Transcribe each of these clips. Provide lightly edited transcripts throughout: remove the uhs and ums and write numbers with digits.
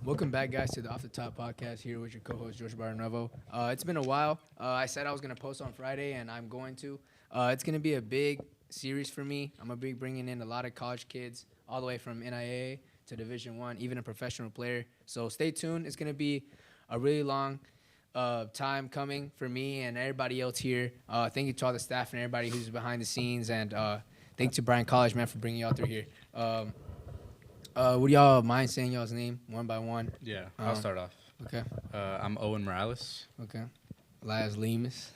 Welcome back, guys, to the Off the Top podcast here with your co-host, George Baranovo. It's been a while. I said I was going to post on Friday, and I'm going to. It's going to be a big series for me. I'm going to be bringing in a lot of college kids, all the way from NIA to Division I, even a professional player. So stay tuned. It's going to be a really long time coming for me and everybody else here. Thank you to all the staff and everybody who's behind the scenes, and thank you to Bryan College, man, for bringing y'all through here. Would y'all mind saying y'all's name one by one? Yeah, I'll start off. Okay. I'm Owen Morales. Okay. Elias Lemus.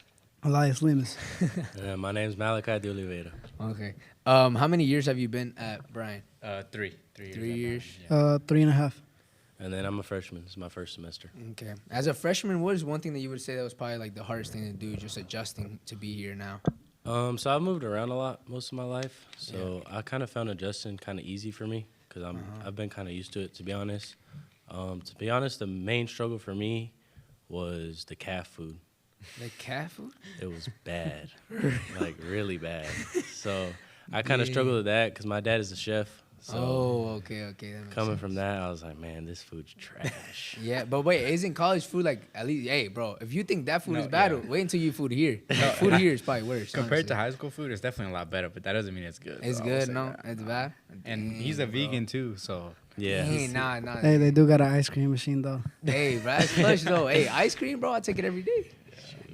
Yeah, my name's Malachi de Oliveira. Okay. How many years have you been at Bryan? 3 years. 3 years. 3.5. And then I'm a freshman. It's my first semester. Okay. As a freshman, what is one thing that you would say that was probably like the hardest thing to do, just adjusting to be here now? So I've moved around a lot most of my life. So I kind of found adjusting kind of easy for me because I've been kind of used to it, to be honest. The main struggle for me was the calf food. The calf food? It was bad, like really bad. So I kind of struggled with that because my dad is a chef. So okay. That makes coming sense. from that, I was like, man, this food's trash. Yeah, but wait, isn't college food like at least? Hey, bro, if you think that food is bad, wait until you food here. Food here is probably worse. Compared to honestly. high school food, it's definitely a lot better, but that doesn't mean it's good. It's so I would good, say no, that. it's bad. And he's a Dang, vegan too, so Yeah. Hey, nah. Hey, they do got an ice cream machine though. Hey, bro, that's clutch though. Hey, ice cream, bro, I take it every day.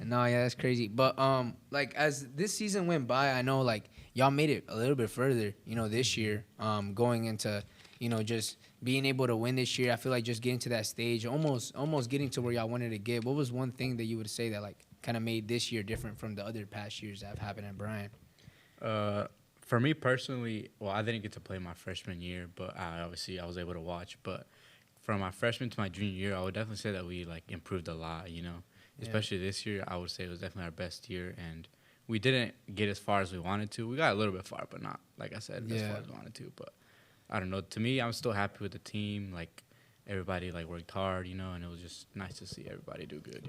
No, yeah, that's crazy. But like as this season went by, I know like y'all made it a little bit further, this year. Going into, just being able to win this year. I feel like just getting to that stage, almost getting to where y'all wanted to get. What was one thing that you would say that like kind of made this year different from the other past years that have happened at Bryan? for me personally, well, I didn't get to play my freshman year, but I was able to watch. But from my freshman to my junior year, I would definitely say that we like improved a lot, Especially this year, I would say it was definitely our best year, and we didn't get as far as we wanted to. We got a little bit far, but not, like I said, as far as we wanted to. But I don't know. To me, I'm still happy with the team. Like, everybody, like, worked hard, and it was just nice to see everybody do good,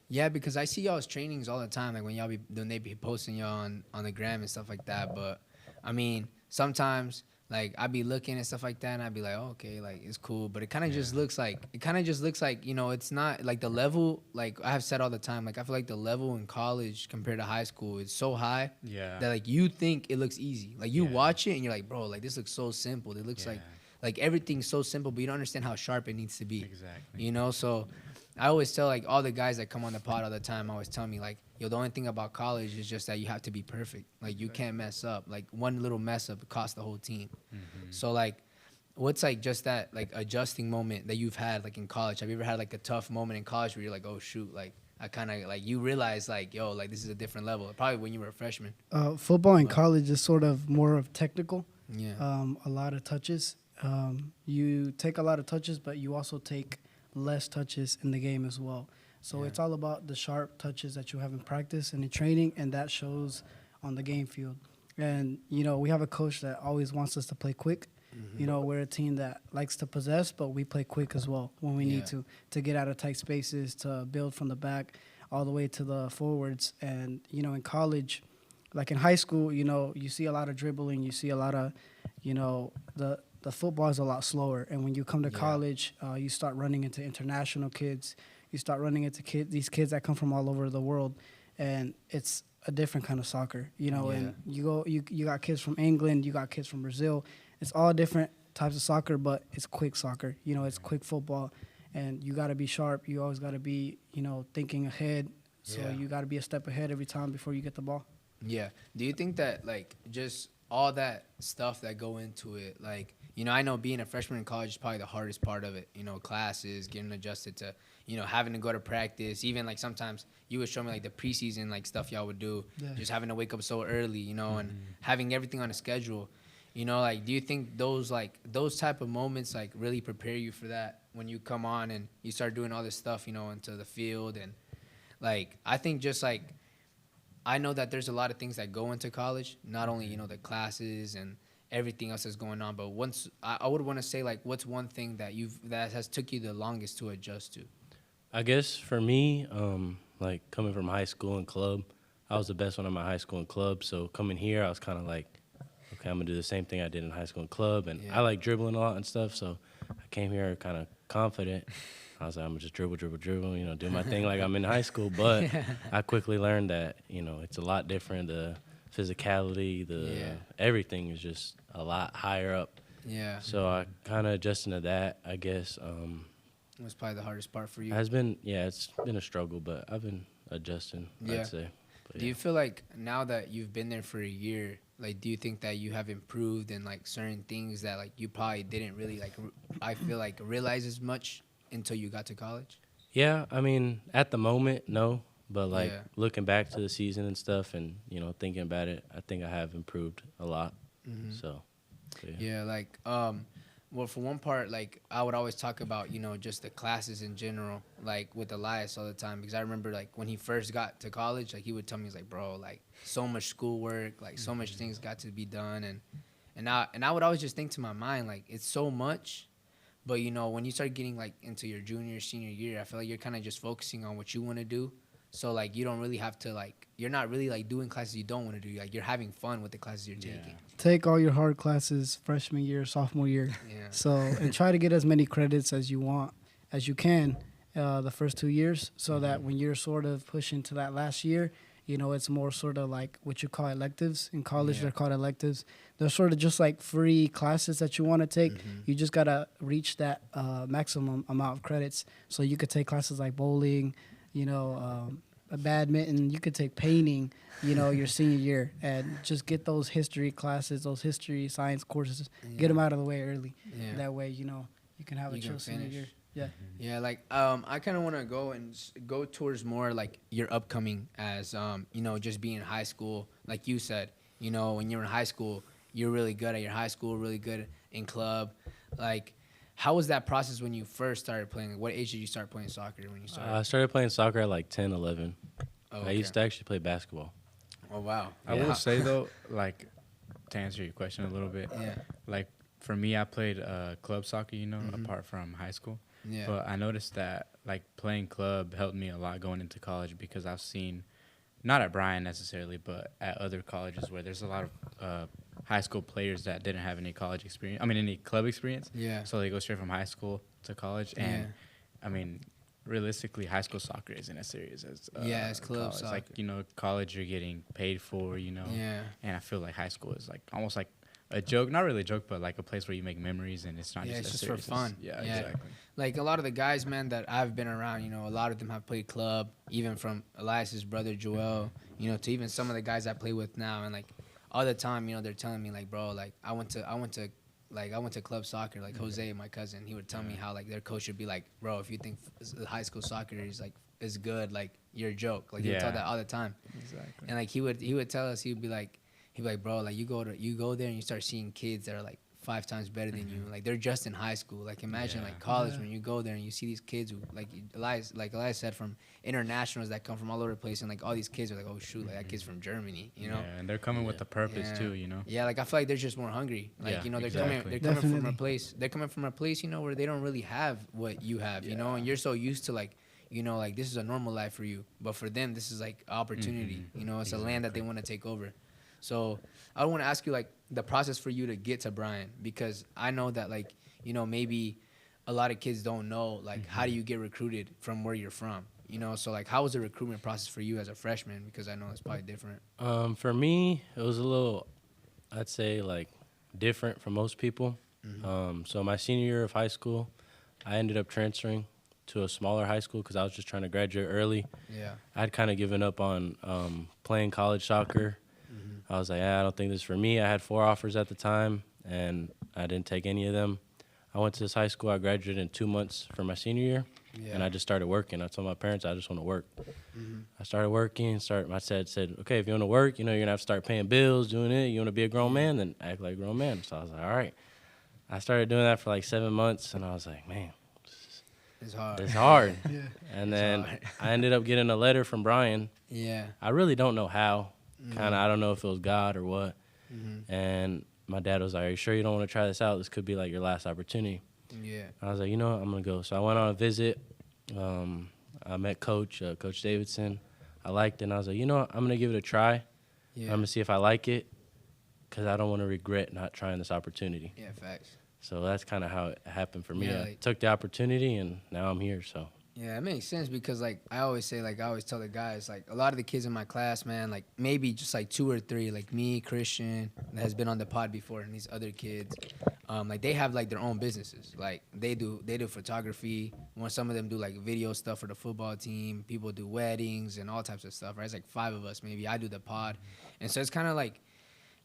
Yeah, because I see y'all's trainings all the time, like when they be posting y'all on the gram and stuff like that. But I mean, sometimes like I be looking and stuff like that, and I'd be like, oh, okay, like it's cool, but it kind of just looks like it's not like the level. Like I have said all the time, like I feel like the level in college compared to high school is so high that like you think it looks easy. Like you watch it and you're like, bro, like this looks so simple. It looks like everything's so simple, but you don't understand how sharp it needs to be. Exactly. So I always tell like all the guys that come on the pod all the time, always tell me like, yo, the only thing about college is just that you have to be perfect. Like you can't mess up. Like one little mess up costs the whole team. Mm-hmm. So like, what's like just that like adjusting moment that you've had like in college? Have you ever had like a tough moment in college where you're like, oh shoot, like I kind of like you realize like, yo, like this is a different level. Probably when you were a freshman. Football in college is sort of more of technical. Yeah. A lot of touches. You take a lot of touches, but you also take less touches in the game as well. So it's all about the sharp touches that you have in practice and in training, and that shows on the game field. And, we have a coach that always wants us to play quick. Mm-hmm. We're a team that likes to possess, but we play quick as well when we need to get out of tight spaces, to build from the back all the way to the forwards. And, in college, like in high school, you see a lot of dribbling. You see a lot of, the football is a lot slower. And when you come to college, you start running into international kids. You start running into these kids that come from all over the world, and it's a different kind of soccer, And you got kids from England, you got kids from Brazil. It's all different types of soccer, but it's quick soccer. It's quick football, and you got to be sharp. You always got to be, thinking ahead. So you got to be a step ahead every time before you get the ball. Yeah. Do you think that like just all that stuff that go into it, like, I know being a freshman in college is probably the hardest part of it, classes, getting adjusted to, having to go to practice. Even like sometimes you would show me like the preseason like stuff y'all would do, just having to wake up so early, and having everything on a schedule. Like do you think those type of moments like really prepare you for that when you come on and you start doing all this stuff, into the field? And like I think just like I know that there's a lot of things that go into college, not only, the classes and everything else that's going on, but I would want to say like what's one thing that has took you the longest to adjust to? I guess for me, like coming from high school and club, I was the best one in my high school and club. So coming here, I was kind of like, okay, I'm gonna do the same thing I did in high school and club, and I like dribbling a lot and stuff. So I came here kind of confident. I was like, I'm gonna just dribble, do my thing like I'm in high school. But I quickly learned that, it's a lot different. The physicality, everything is just a lot higher up. Yeah. So I kind of adjusted to that, I guess. It was probably the hardest part for you. It's been a struggle, but I've been adjusting, Yeah. I'd say. But Do you feel like now that you've been there for a year, like, do you think that you have improved in like certain things that like you probably didn't really like, I feel like realize as much until you got to college? Yeah, I mean, at the moment, no. But, like, Yeah. looking back to the season and stuff and, thinking about it, I think I have improved a lot. Mhm. So, yeah. Yeah, like, well, for one part, like, I would always talk about, just the classes in general, like, with Elias all the time. Because I remember, like, when he first got to college, like, he would tell me, he's like, bro, like, so much schoolwork, like, so much things got to be done. And I would always just think to my mind, like, it's so much. But, when you start getting, like, into your junior, senior year, I feel like you're kind of just focusing on what you want to do. So, like, you don't really have to, like, you're not really, like, doing classes you don't want to do. Like, you're having fun with the classes you're taking. Take all your hard classes freshman year, sophomore year. Yeah. So, and try to get as many credits as you can, the first 2 years, so that when you're sort of pushing to that last year, it's more sort of like what you call electives. In college, Yeah. they're called electives. They're sort of just like free classes that you want to take. You just got to reach that maximum amount of credits. So you could take classes like bowling, badminton. You could take painting, your senior year, and just get those history classes, those history science courses, get them out of the way early. Yeah. That way, you can have a You can chill senior finish. year. Yeah. Yeah, like I kind of want to go towards more like your upcoming as just being in high school. Like you said, when you're in high school, you're really good at your high school, really good in club. Like, how was that process when you first started playing? Like, what age did you start playing soccer when you started? I started playing soccer at like 10, 11. Oh, I used to actually play basketball. Oh wow. I will say though, like, to answer your question a little bit, Yeah. like for me, I played club soccer, apart from high school. Yeah. But I noticed that like playing club helped me a lot going into college because I've seen, not at Bryan necessarily, but at other colleges where there's a lot of high school players that didn't have any college experience. I mean, any club experience. Yeah. So they go straight from high school to college, and I mean, realistically, high school soccer isn't as serious as it's club college. soccer. Like college you're getting paid for, Yeah. and I feel like high school is like almost like a joke, not really a joke, but like a place where you make memories, and it's not Yeah, just it's as just for serious as- fun. Yeah, Yeah. exactly. Like a lot of the guys, man, that I've been around, a lot of them have played club, even from Elias's brother Joel, to even some of the guys I play with now, and like all the time, they're telling me like, bro, like I went to club soccer, like Jose, my cousin, he would tell me how like their coach would be like, bro, if you think high school soccer is good, like you're a joke, like he would tell that all the time, Exactly. and like he would tell us, he'd be like, bro, like you go there and you start seeing kids that are like 5 times better than you. Like they're just in high school. Like imagine like college when you go there and you see these kids who like Elias said, from internationals that come from all over the place, and like all these kids are like, oh shoot, like that kid's from Germany, Yeah, and they're coming with a purpose too, Yeah, like I feel like they're just more hungry. Like Yeah, they're exactly. coming from a Definitely. place. They're coming from a place, where they don't really have what you have, and you're so used to like, like this is a normal life for you, but for them this is like opportunity. It's a land that they want to take over. So I want to ask you like the process for you to get to Bryan, because I know that like, maybe a lot of kids don't know like how do you get recruited from where you're from, so like how was the recruitment process for you as a freshman, because I know it's probably different. For me, it was a little, I'd say, like, different from most people. So my senior year of high school, I ended up transferring to a smaller high school because I was just trying to graduate early. Yeah. I'd kind of given up on playing college soccer. I was like, I don't think this is for me. I had 4 offers at the time, and I didn't take any of them. I went to this high school. I graduated in 2 months for my senior year, and I just started working. I told my parents I just want to work. I started working. My dad said, okay, if you want to work, you're going to have to start paying bills, doing it. You want to be a grown man, then act like a grown man. So I was like, all right. I started doing that for like 7 months, and I was like, man, It's hard. it's hard. Yeah. And then I ended up getting a letter from Bryan. Yeah. I really don't know how. Kind of, I don't know if it was God or what. And my dad was like, are you sure you don't want to try this out? This could be like your last opportunity. Yeah. I was like, you know what, I'm going to go. So I went on a visit. I met Coach Davidson. I liked it, and I was like, you know what, I'm going to give it a try. Yeah. I'm going to see if I like it, because I don't want to regret not trying this opportunity. Yeah, facts. So that's kind of how it happened for me. Yeah, I like- took the opportunity, and now I'm here. So Yeah, it makes sense because like I always say, like I always tell the guys, like a lot of the kids in my class, man, like maybe just like 2 or 3, like me, Christian, that has been on the pod before, and these other kids, like they have like their own businesses. Like they do photography. When some of them do like video stuff for the football team. People do weddings and all types of stuff. Right? It's like 5 of us maybe. I do the pod, and so it's kind of like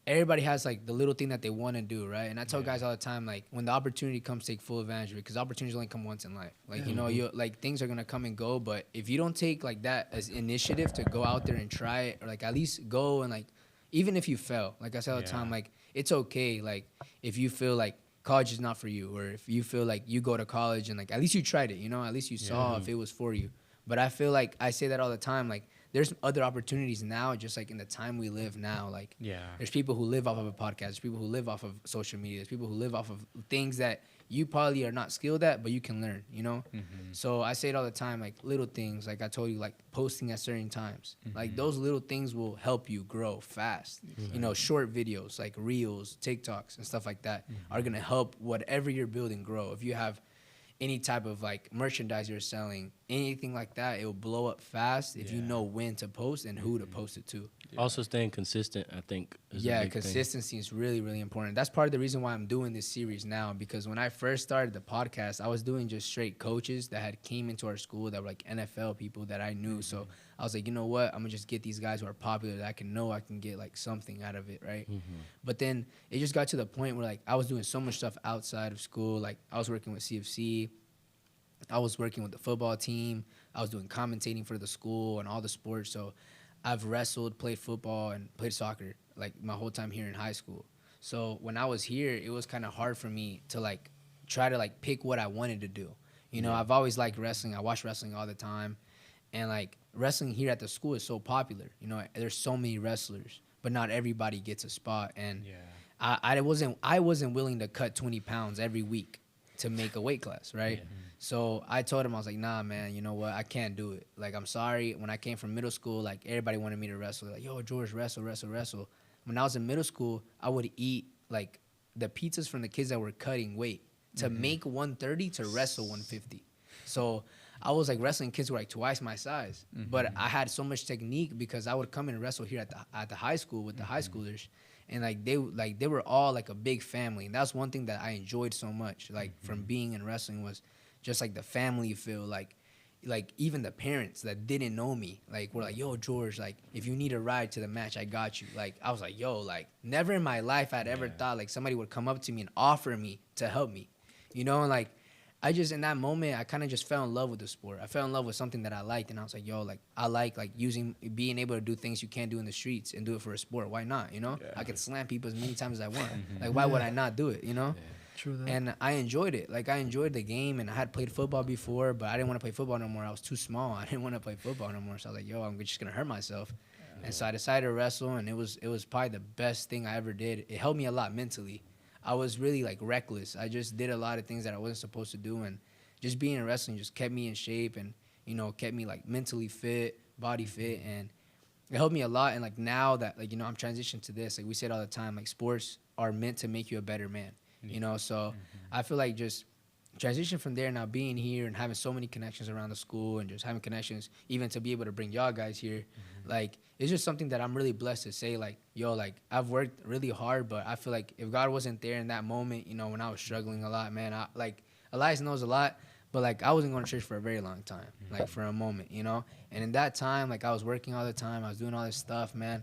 everybody has like the little thing that they want to do, right? And I tell guys all the time, like when the opportunity comes, take full advantage of it, because opportunities only come once in life. Like you know, you like things are gonna come and go, but if you don't take like that as initiative to go out there and try it, or like at least go and like, even if you fail, like I say all the time, like it's okay. Like if you feel like college is not for you, or if you feel like you go to college and like at least you tried it, you know, at least you saw if it was for you. But I feel like I say that all the time, like there's other opportunities now, just like in the time we live now. Like, there's people who live off of a podcast. There's people who live off of social media. There's people who live off of things that you probably are not skilled at, but you can learn, you know? So I say it all the time, like little things, like I told you, like posting at certain times. Like those little things will help you grow fast. You know, short videos, like reels, TikToks, and stuff like that are going to help whatever you're building grow. If you have any type of like merchandise you're selling, anything like that, it will blow up fast if you know when to post and who to post it to. also staying consistent, I think, is a big thing. Consistency is really, really important. That's part of the reason why I'm doing this series now, because when I first started the podcast, I was doing just straight coaches that had came into our school that were like NFL people that I knew. So I was like, you know what? I'm gonna just get these guys who are popular that I can get like something out of it, right? But then it just got to the point where like I was doing so much stuff outside of school. Like I was working with CFC. I was working with the football team. I was doing commentating for the school and all the sports. So I've wrestled, played football, and played soccer like my whole time here in high school. So when I was here, it was kind of hard for me to like try to like pick what I wanted to do. You know, I've always liked wrestling. I watch wrestling all the time. And like wrestling here at the school is so popular. You know, there's so many wrestlers, but not everybody gets a spot. And I wasn't willing to cut 20 pounds every week to make a weight class, right? So I told him, I was like, nah, man, you know what? I can't do it. Like, I'm sorry. When I came from middle school, like, everybody wanted me to wrestle. Like, yo, George, wrestle. When I was in middle school, I would eat, like, the pizzas from the kids that were cutting weight to make 130 to wrestle 150. So I was, like, wrestling kids who were, like, twice my size. But I had so much technique because I would come in and wrestle here at the high school with the high schoolers. And, they were all, like, a big family. And that's one thing that I enjoyed so much, like, from being in wrestling was just like the family feel, like even the parents that didn't know me, like were like, yo, George, like if you need a ride to the match, I got you. Like I was like, yo, like never in my life I'd ever thought like somebody would come up to me and offer me to help me, you know. And like I just in that moment I kind of just fell in love with the sport. I fell in love with something that I liked, and I was like, yo, like I like being able to do things you can't do in the streets and do it for a sport. Why not? You know, I can slam people as many times as I want. Like why would I not do it? You know. True that. And I enjoyed it. Like I enjoyed the game, and I had played football before, but I didn't want to play football no more. I was too small. I didn't want to play football no more. So I was like, yo, I'm just gonna hurt myself. And so I decided to wrestle, and it was probably the best thing I ever did. It helped me a lot mentally. I was really like reckless. I just did a lot of things that I wasn't supposed to do, and just being in wrestling just kept me in shape, and you know, kept me like mentally fit, body fit, and it helped me a lot. And like now that like, you know, I'm transitioned to this, like we say it all the time, like sports are meant to make you a better man. You know, so I feel like just transition from there, now being here and having so many connections around the school and just having connections even to be able to bring y'all guys here, like it's just something that I'm really blessed to say, like, yo, like I've worked really hard, but I feel like if God wasn't there in that moment, you know, when I was struggling a lot, man, I like Elias knows a lot, but like I wasn't going to church for a very long time, like for a moment, you know. And in that time, like I was working all the time, I was doing all this stuff, man,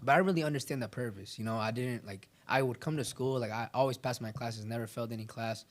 but I really understand the purpose, you know. I didn't like, I would come to school, like I always passed my classes, never failed any class.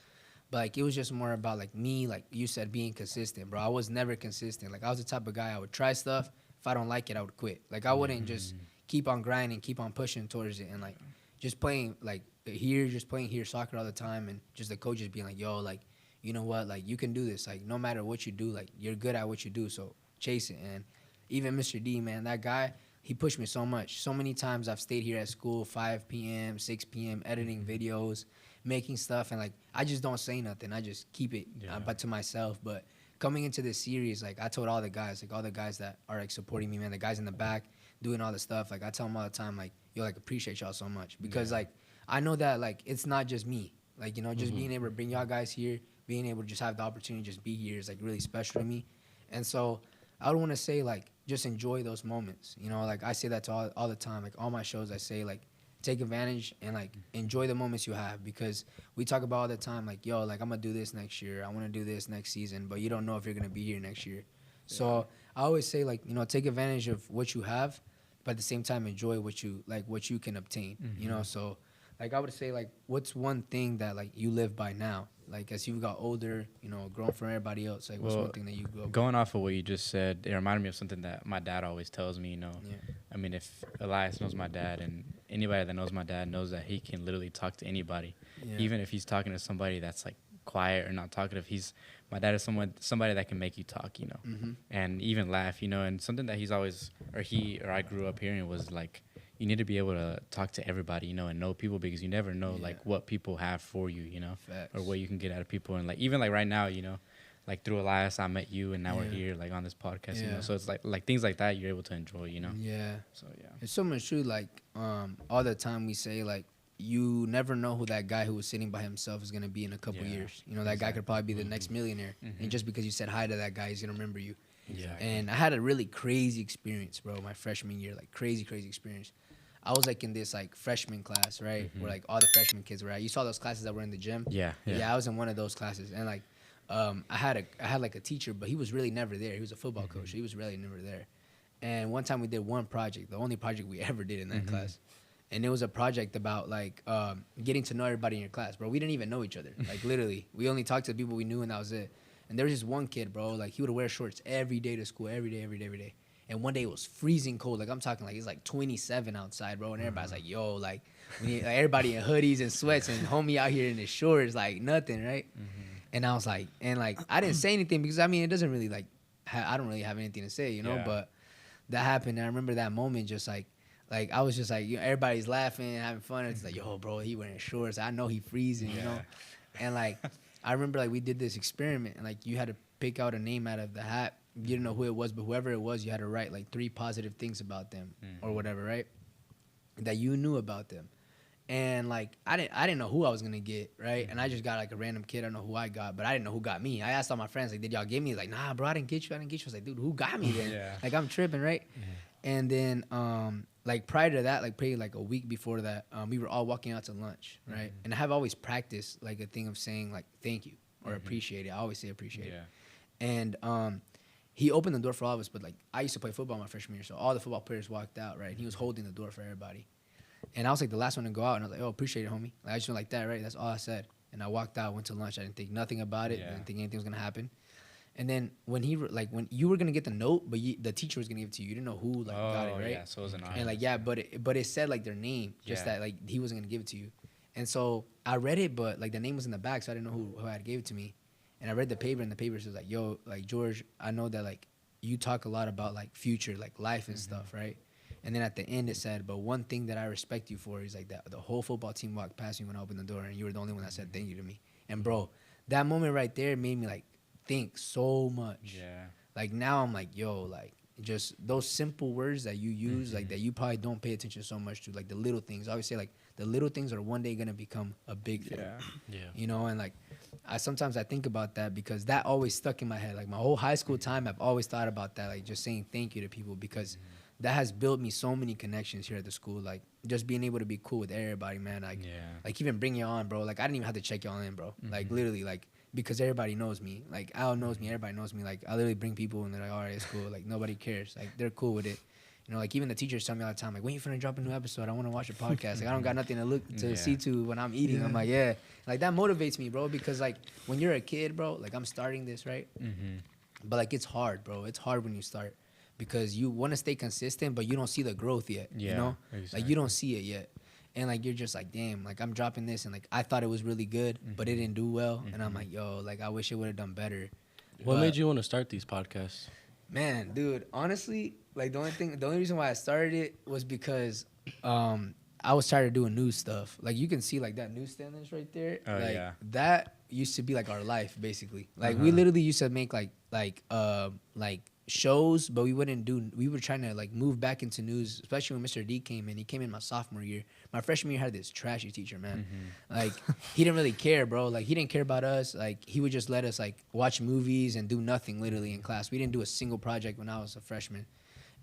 But like it was just more about like me, like you said, being consistent, bro. I was never consistent. Like I was the type of guy, I would try stuff. If I don't like it, I would quit. Like I wouldn't just keep on grinding, keep on pushing towards it, and like just playing here soccer all the time, and just the coaches being like, yo, like, you know what, like you can do this. Like no matter what you do, like you're good at what you do, so chase it. And even Mr. D, man, that guy, he pushed me so much. So many times I've stayed here at school, 5 p.m., 6 p.m., editing videos, making stuff, and like I just don't say nothing. I just keep it but to myself. But coming into this series, like I told all the guys that are like supporting me, man, the guys in the back doing all the stuff, like I tell them all the time, like, yo, like appreciate y'all so much, because like I know that like it's not just me. Like, you know, just being able to bring y'all guys here, being able to just have the opportunity to just be here is like really special to me. And so I would want to say, like, just enjoy those moments. You know, like I say that to all the time. Like all my shows, I say, like, take advantage and like enjoy the moments you have, because we talk about all the time, like, yo, like I'm gonna do this next year, I want to do this next season, but you don't know if you're gonna be here next year. So I always say, like, you know, take advantage of what you have, but at the same time enjoy what you can obtain. You know, so like I would say, like, what's one thing that like you live by now, like as you got older, you know, grown from everybody else, like what's one thing that you go going off of what you just said, it reminded me of something that my dad always tells me, you know. I mean, if Elias knows my dad, and anybody that knows my dad knows that he can literally talk to anybody, even if he's talking to somebody that's like quiet or not talkative. My dad is somebody that can make you talk, you know, and even laugh, you know. And something that he's always, or I grew up hearing was like, you need to be able to talk to everybody, you know, and know people, because you never know like what people have for you, you know. Facts. Or what you can get out of people. And like even like right now, you know, like through Elias, I met you, and now we're here like on this podcast, you know. So it's like things like that you're able to enjoy, you know. So it's so much true. Like all the time we say, like, you never know who that guy who was sitting by himself is gonna be in a couple years. You know, that guy could probably be the next millionaire, and just because you said hi to that guy, he's gonna remember you. And I had a really crazy experience, bro, my freshman year, like crazy experience. I was like in this like freshman class, right, where like all the freshman kids were at. You saw those classes that were in the gym. Yeah, I was in one of those classes, and like I had like a teacher, but he was really never there. He was a football coach. He was really never there. And one time we did one project, the only project we ever did in that class. And it was a project about like getting to know everybody in your class, bro. We didn't even know each other. Like literally, we only talked to the people we knew, and that was it. And there was this one kid, bro. Like he would wear shorts every day to school, every day. And one day it was freezing cold. Like I'm talking like it's like 27 outside, bro. And everybody's like, yo, like we need like, everybody in hoodies and sweats, and homie out here in his shorts, like nothing, right? And I was like, and like I didn't say anything because I mean it doesn't really like I don't really have anything to say, you know. But that happened, and I remember that moment just like I was just like, you know, everybody's laughing, having fun. It's like, yo, bro, he wearing shorts. I know he freezing, you know. And like I remember like we did this experiment, and like you had to pick out a name out of the hat. You didn't know who it was, but whoever it was, you had to write like 3 positive things about them or whatever, right? That you knew about them. And like I didn't know who I was gonna get, right? And I just got like a random kid. I don't know who I got, but I didn't know who got me. I asked all my friends, like, did y'all get me? Like, nah, bro, I didn't get you. I was like, dude, who got me then? Like I'm tripping, right? And then like prior to that, like probably like a week before that, we were all walking out to lunch, right? And I have always practiced like a thing of saying like thank you or appreciate it. I always say appreciate it. And he opened the door for all of us, but like I used to play football my freshman year, so all the football players walked out, right? And he was holding the door for everybody. And I was like the last one to go out, and I was like, oh, appreciate it, homie. Like, I just went like that, right? That's all I said. And I walked out, went to lunch. I didn't think nothing about it. I didn't think anything was going to happen. And then when when you were going to get the note, but the teacher was going to give it to you. You didn't know who like got it, right? Yeah, so it was an honor. And like, but it said like their name, just that like he wasn't going to give it to you. And so I read it, but like the name was in the back, so I didn't know who had gave it to me. And I read the paper, and the paper says like, yo, like George, I know that like you talk a lot about like future, like life and stuff, right? And then at the end it said, but one thing that I respect you for is like that the whole football team walked past me when I opened the door, and you were the only one that said thank you to me. And bro, that moment right there made me like think so much. Like now I'm like, yo, like just those simple words that you use, like that you probably don't pay attention so much to, like the little things. I always say like the little things are one day gonna become a big thing. You know, and like sometimes I think about that because that always stuck in my head. Like my whole high school time, I've always thought about that, like just saying thank you to people, because that has built me so many connections here at the school. Like just being able to be cool with everybody, man. Like, like even bring you on, bro. Like I didn't even have to check y'all in, bro. Like literally, like because everybody knows me. Like Al knows me, everybody knows me. Like I literally bring people and they're like, all right, it's cool. Like nobody cares. Like they're cool with it. You know, like even the teachers tell me all the time, like, when you finna drop a new episode? I want to watch your podcast. Like I don't got nothing to see to when I'm eating. I'm like, like that motivates me, bro. Because like when you're a kid, bro, like I'm starting this, right? But like it's hard, bro. It's hard when you start. Because you want to stay consistent, but you don't see the growth yet, you know? Exactly. Like, you don't see it yet. And, like, you're just like, damn, like, I'm dropping this, and, like, I thought it was really good, but it didn't do well. And I'm like, yo, like, I wish it would have done better. What made you want to start these podcasts? Man, dude, honestly, like, the only reason why I started it was because I was tired of doing news stuff. Like, you can see, like, that newsstand that's right there. That used to be, like, our life, basically. Like, we literally used to make, like shows, but we were trying to like move back into news, especially when Mr. D came in. He came in my sophomore year. My freshman year had this trashy teacher, man. Like, he didn't really care, bro. Like, he didn't care about us. Like, he would just let us like watch movies and do nothing literally in class. We didn't do a single project when I was a freshman.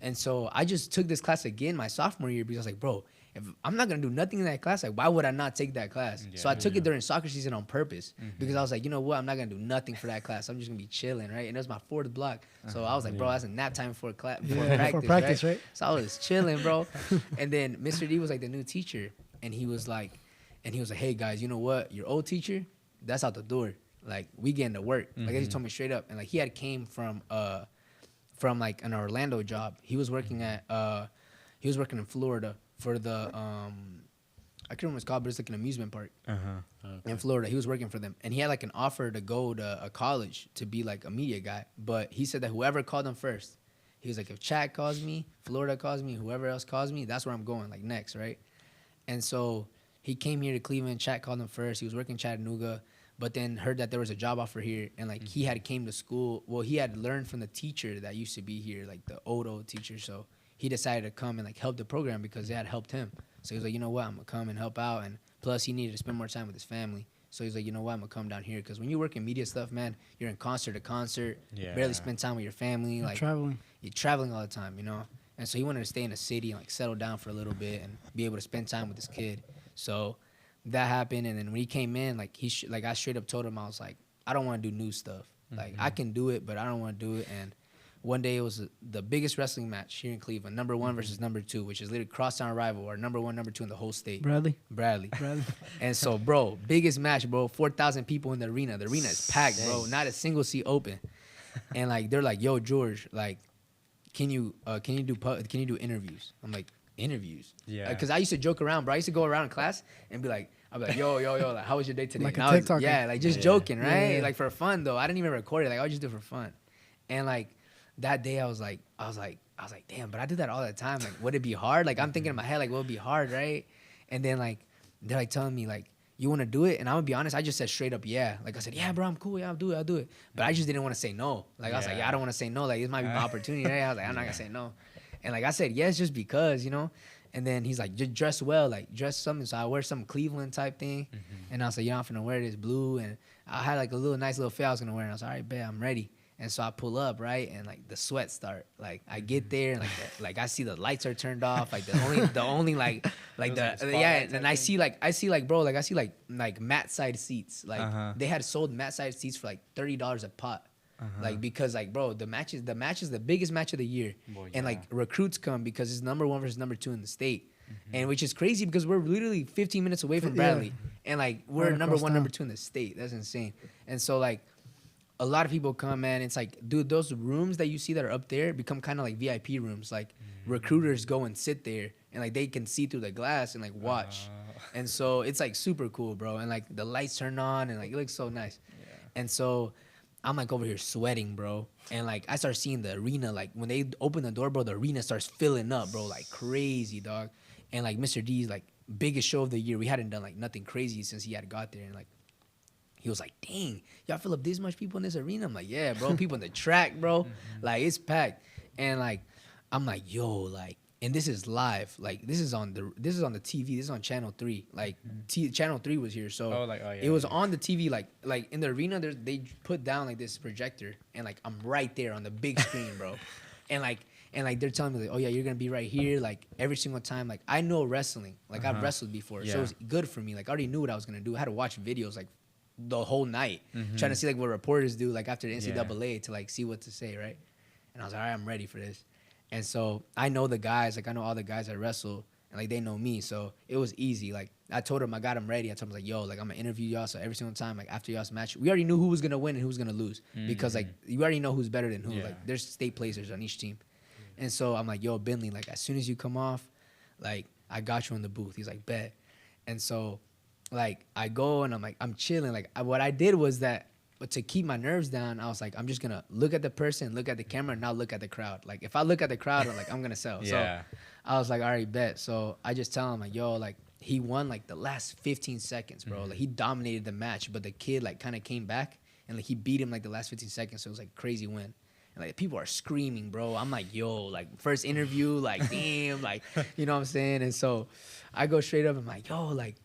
And so I just took this class again my sophomore year because I was like, bro, if I'm not gonna do nothing in that class, like, why would I not take that class? So I took it during soccer season on purpose because I was like, you know what, I'm not gonna do nothing for that class. I'm just gonna be chilling, right? And it was my fourth block, so I was like, bro, that's a nap time before class, before practice, right? So I was chilling, bro. And then Mr. D was like the new teacher, and he was like, hey guys, you know what? Your old teacher, that's out the door. Like, we getting to work. Like, he told me straight up, and like he had came from like an Orlando job. He was working in Florida for the I can't remember what it's called, but it's like an amusement park in Florida. He was working for them, and he had like an offer to go to a college to be like a media guy. But he said that whoever called him first, he was like, if Chad calls me, Florida calls me, whoever else calls me, that's where I'm going, like next, right? And so he came here to Cleveland. Chad called him first. He was working in Chattanooga, but then heard that there was a job offer here, and like he had came to school. Well, he had learned from the teacher that used to be here, like the old teacher. So he decided to come and like help the program because it had helped him. So he was like, you know what, I'm gonna come and help out. And plus, he needed to spend more time with his family. So he's like, you know what, I'm gonna come down here because when you work in media stuff, man, you're in concert to concert. Barely spend time with your family. You're like traveling. You're traveling all the time, you know. And so he wanted to stay in the city and like settle down for a little bit and be able to spend time with his kid. So that happened, and then when he came in, like I straight up told him, I was like, I don't want to do new stuff. Like, I can do it, but I don't want to do it. And one day it was the biggest wrestling match here in Cleveland, number 1 versus number 2, which is literally crosstown rival, or number 1, number 2 in the whole state. Bradley. And so, bro, biggest match, bro, 4,000 people in the arena. The arena is packed, bro, not a single seat open. And like they're like, yo, George, like, can you do interviews? I'm like, interviews? Yeah. Because I used to joke around, bro. I used to go around in class and be like, I'd be like, yo, like, how was your day today? Like and a TikToker. Yeah, like just joking, right? Like for fun though. I didn't even record it. Like I would just do it for fun. And like that day I was like, damn, but I do that all the time. Like, would it be hard? Like I'm thinking in my head, like, will it be hard, right? And then like they're like telling me like, you want to do it? And I'm gonna be honest, I just said straight up, yeah. Like I said, yeah, bro, I'm cool. Yeah, I'll do it. But I just didn't want to say no. Like I was like, yeah, I don't want to say no. Like this might be my opportunity, right? I was like, I'm not gonna say no. And like I said, yes, just because, you know. And then he's like, just dress well, like dress something. So I wear some Cleveland type thing. And I was like, yeah, I'm finna wear this blue. And I had like a nice little fit I was gonna wear. And I was like, all right, bet, I'm ready. And so I pull up, right, and like the sweat start. Like I get there, and like I see the lights are turned off. Like the only like and I see like mat side seats. Like they had sold mat side seats for like $30 a pop. Like because like bro, the match is the biggest match of the year, and like recruits come because it's number 1 versus number 2 in the state, and which is crazy because we're literally 15 minutes away from Bradley, and like we're right number 1, town. number 2 in the state. That's insane. And so like a lot of people come, man. It's like, dude, those rooms that you see that are up there become kind of like VIP rooms. Like recruiters go and sit there, and like they can see through the glass and like watch, and so it's like super cool, bro. And like the lights turn on, and like it looks so nice, and so. I'm like over here sweating, bro. And like I start seeing the arena, like when they open the door, bro, the arena starts filling up, bro, like crazy, dog. And like Mr. D's like biggest show of the year. We hadn't done like nothing crazy since he had got there. And like he was like, dang, y'all fill up this much people in this arena? I'm like, yeah, bro, people in the track, bro. Like it's packed. And like I'm like, yo, like, and this is live. Like this is on the TV. This is on Channel 3. Like Channel 3 was here, so it was on the TV. Like in the arena, they put down like this projector, and like I'm right there on the big screen, bro. And they're telling me like, oh yeah, you're gonna be right here. Like every single time. Like I know wrestling. Like I've wrestled before, so it was good for me. Like I already knew what I was gonna do. I had to watch videos like the whole night, trying to see like what reporters do like after the NCAA to like see what to say, right? And I was like, all right, I'm ready for this. And so I know the guys, like I know all the guys that wrestle, and like they know me, so it was easy. Like I told them I got them ready. I told them like, yo, like I'm gonna interview y'all. So every single time, like after y'all's match, we already knew who was gonna win and who was gonna lose because like you already know who's better than who. Like there's state placers on each team, and so I'm like, yo, Bentley, like as soon as you come off, like I got you in the booth. He's like, bet. And so like I go and I'm like I'm chilling. Like what I did was that. But to keep my nerves down, I was like, I'm just going to look at the person, look at the camera, and not look at the crowd. Like, if I look at the crowd, I'm like, I'm going to sell. So I was like, all right, bet. So I just tell him, like, yo, like, he won, like, the last 15 seconds, bro. Like, he dominated the match, but the kid, like, kind of came back, and, like, he beat him, like, the last 15 seconds. So it was, like, crazy win. and like people are screaming, bro. I'm like, yo, like first interview, like damn, like you know what I'm saying? And so I go straight up. I'm like, yo, like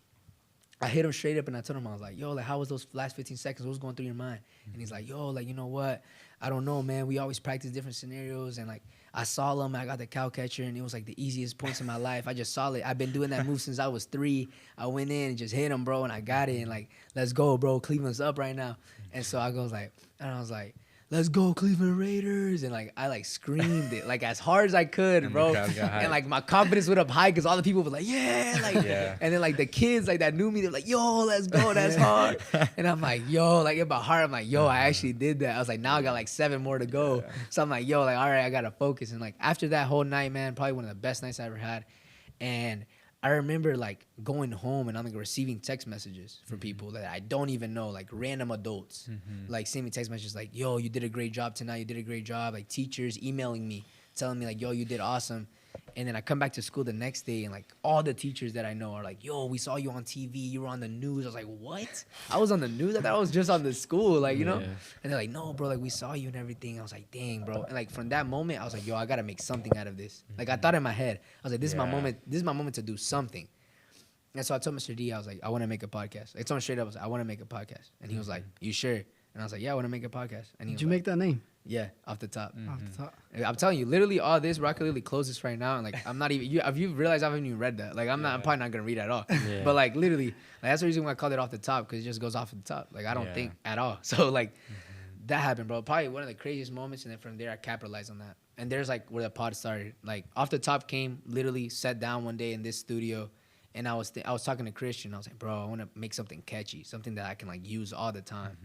I hit him straight up and I told him, I was like, yo, like how was those last 15 seconds? What was going through your mind? And he's like, yo, like you know what? I don't know, man. We always practice different scenarios, and like I saw him. I got the cow catcher, and it was like the easiest points in my life. I just saw it. I've been doing that move since I was 3. I went in and just hit him, bro, and I got it. And like, let's go, bro. Cleveland's up right now. And so I was like, let's go, Cleveland Raiders. And like I like screamed it like as hard as I could, And bro. the crowd got hyped. And like my confidence went up high because all the people were like, yeah, like, Yeah. and then like the kids like that knew me, they're like, yo, let's go, that's hard. And I'm like, yo, like in my heart, I'm like, yo, I actually did that. I was like, now I got like 7 more to go. So I'm like, yo, like, all right, I gotta focus. And like after that whole night, man, probably one of the best nights I ever had. And I remember like going home and I'm like receiving text messages from people that I don't even know, like random adults, like sending me text messages like, yo, you did a great job tonight. You did a great job. Like teachers emailing me, telling me like, yo, you did awesome. And then I come back to school the next day and like all the teachers that I know are like, yo, we saw you on TV. You were on the news. I was like, what? I was on the news? I thought I was just on the school, like, you know? Yeah. And they're like, no, bro, like we saw you and everything. I was like, dang, bro. And like from that moment, I was like, yo, I got to make something out of this. Like I thought in my head, I was like, this is my moment. This is my moment to do something. And so I told Mr. D, I was like, I want to make a podcast. I told him straight up, I was like, I want to make a podcast. And he was like, you sure? And I was like, yeah, I want to make a podcast. And he Did was you like, make that name? yeah, off the top. Off the top. And I'm telling you, literally all this, bro, I could literally close this right now. And like, I'm not even, if you realize I haven't even read that. Like, I'm probably not going to read it at all. Yeah. But like, literally, like, that's the reason why I called it off the top, because it just goes off the top. Like, I don't think at all. So like, that happened, bro. Probably one of the craziest moments. And then from there, I capitalized on that. And there's like where the pod started. Like, off the top came, literally sat down one day in this studio. And I was talking to Christian. I was like, bro, I want to make something catchy, something that I can like use all the time.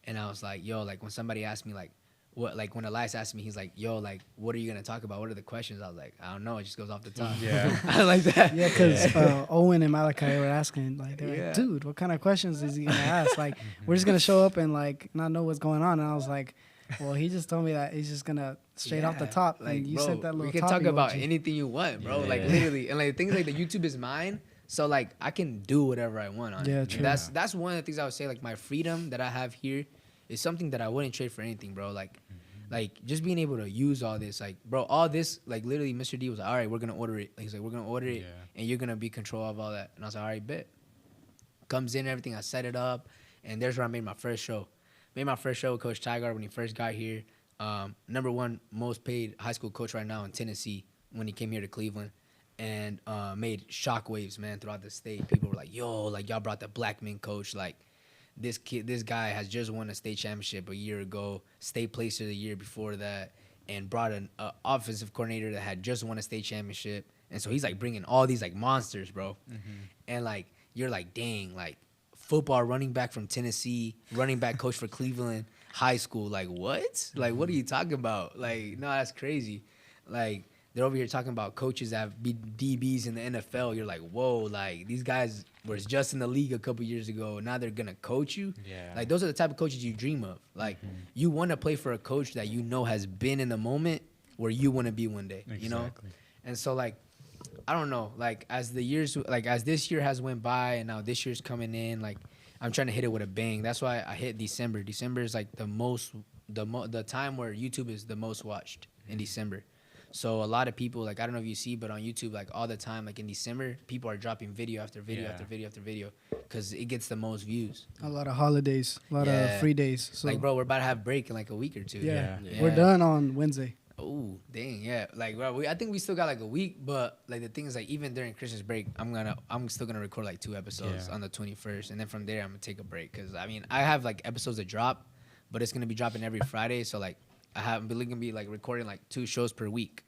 And I was like, yo, like when somebody asked me like, what, like when Elias asked me, he's like, yo, like, what are you going to talk about? What are the questions? I was like, I don't know. It just goes off the top. Yeah. I like that. Yeah, because Owen and Malachi were asking, like, they're Yeah. like, dude, what kind of questions is he going to ask? Like, we're just going to show up and, like, not know what's going on. And I was like, well, he just told me that he's just going to straight off the Yeah. top. Like, And you bro, said that little we can top talk about emoji. anything you want, bro. Yeah. Like literally. And like things like the YouTube is mine. So like I can do whatever I want on Yeah, it. true. That's one of the things I would say, like my freedom that I have here is something that I wouldn't trade for anything, bro. Like just being able to use all this, like, bro, all this, like literally Mr. D was like, all right, we're gonna order it. Like, he's like, we're gonna order it and you're gonna be control of all that. And I was like, all right, bet. Comes in, everything, I set it up, and there's where I made my first show. Made my first show with Coach Tigard when he first got here. #1 most paid high school coach right now in Tennessee when he came here to Cleveland. And made shockwaves, man, throughout the state. People were like, yo, like y'all brought the black men coach. Like this guy has just won a state championship a year ago, state placer the year before that, and brought an offensive coordinator that had just won a state championship. And so he's like bringing all these like monsters, bro. And like, you're like, dang, like football running back from Tennessee, running back coach for Cleveland high school. Like what? Like, what are you talking about? Like, no, that's crazy. Like, they're over here talking about coaches that have DBs in the NFL. You're like, whoa, like these guys were just in the league a couple years ago. Now they're going to coach you. Yeah. Like those are the type of coaches you dream of. Like you want to play for a coach that you know has been in the moment where you want to be one day, you know? Exactly. And so like, I don't know, like as the years, like as this year has went by and now this year's coming in, like I'm trying to hit it with a bang. That's why I hit December. December is like the time where YouTube is the most watched in December. So a lot of people, like, I don't know if you see, but on YouTube, like, all the time, like, in December, people are dropping video after video after video after video because it gets the most views. A lot of holidays, a lot of free days. So, like, bro, we're about to have break in, like, a week or two. yeah, Yeah. we're done on Wednesday. Oh, dang, yeah. Like, bro, I think we still got, like, a week, but, like, the thing is, like, even during Christmas break, I'm still going to record, like, 2 episodes on the 21st, and then from there, I'm going to take a break because, I mean, I have, like, episodes that drop, but it's going to be dropping every Friday, so, like, I'm going to be, like, recording, like, 2 shows per week.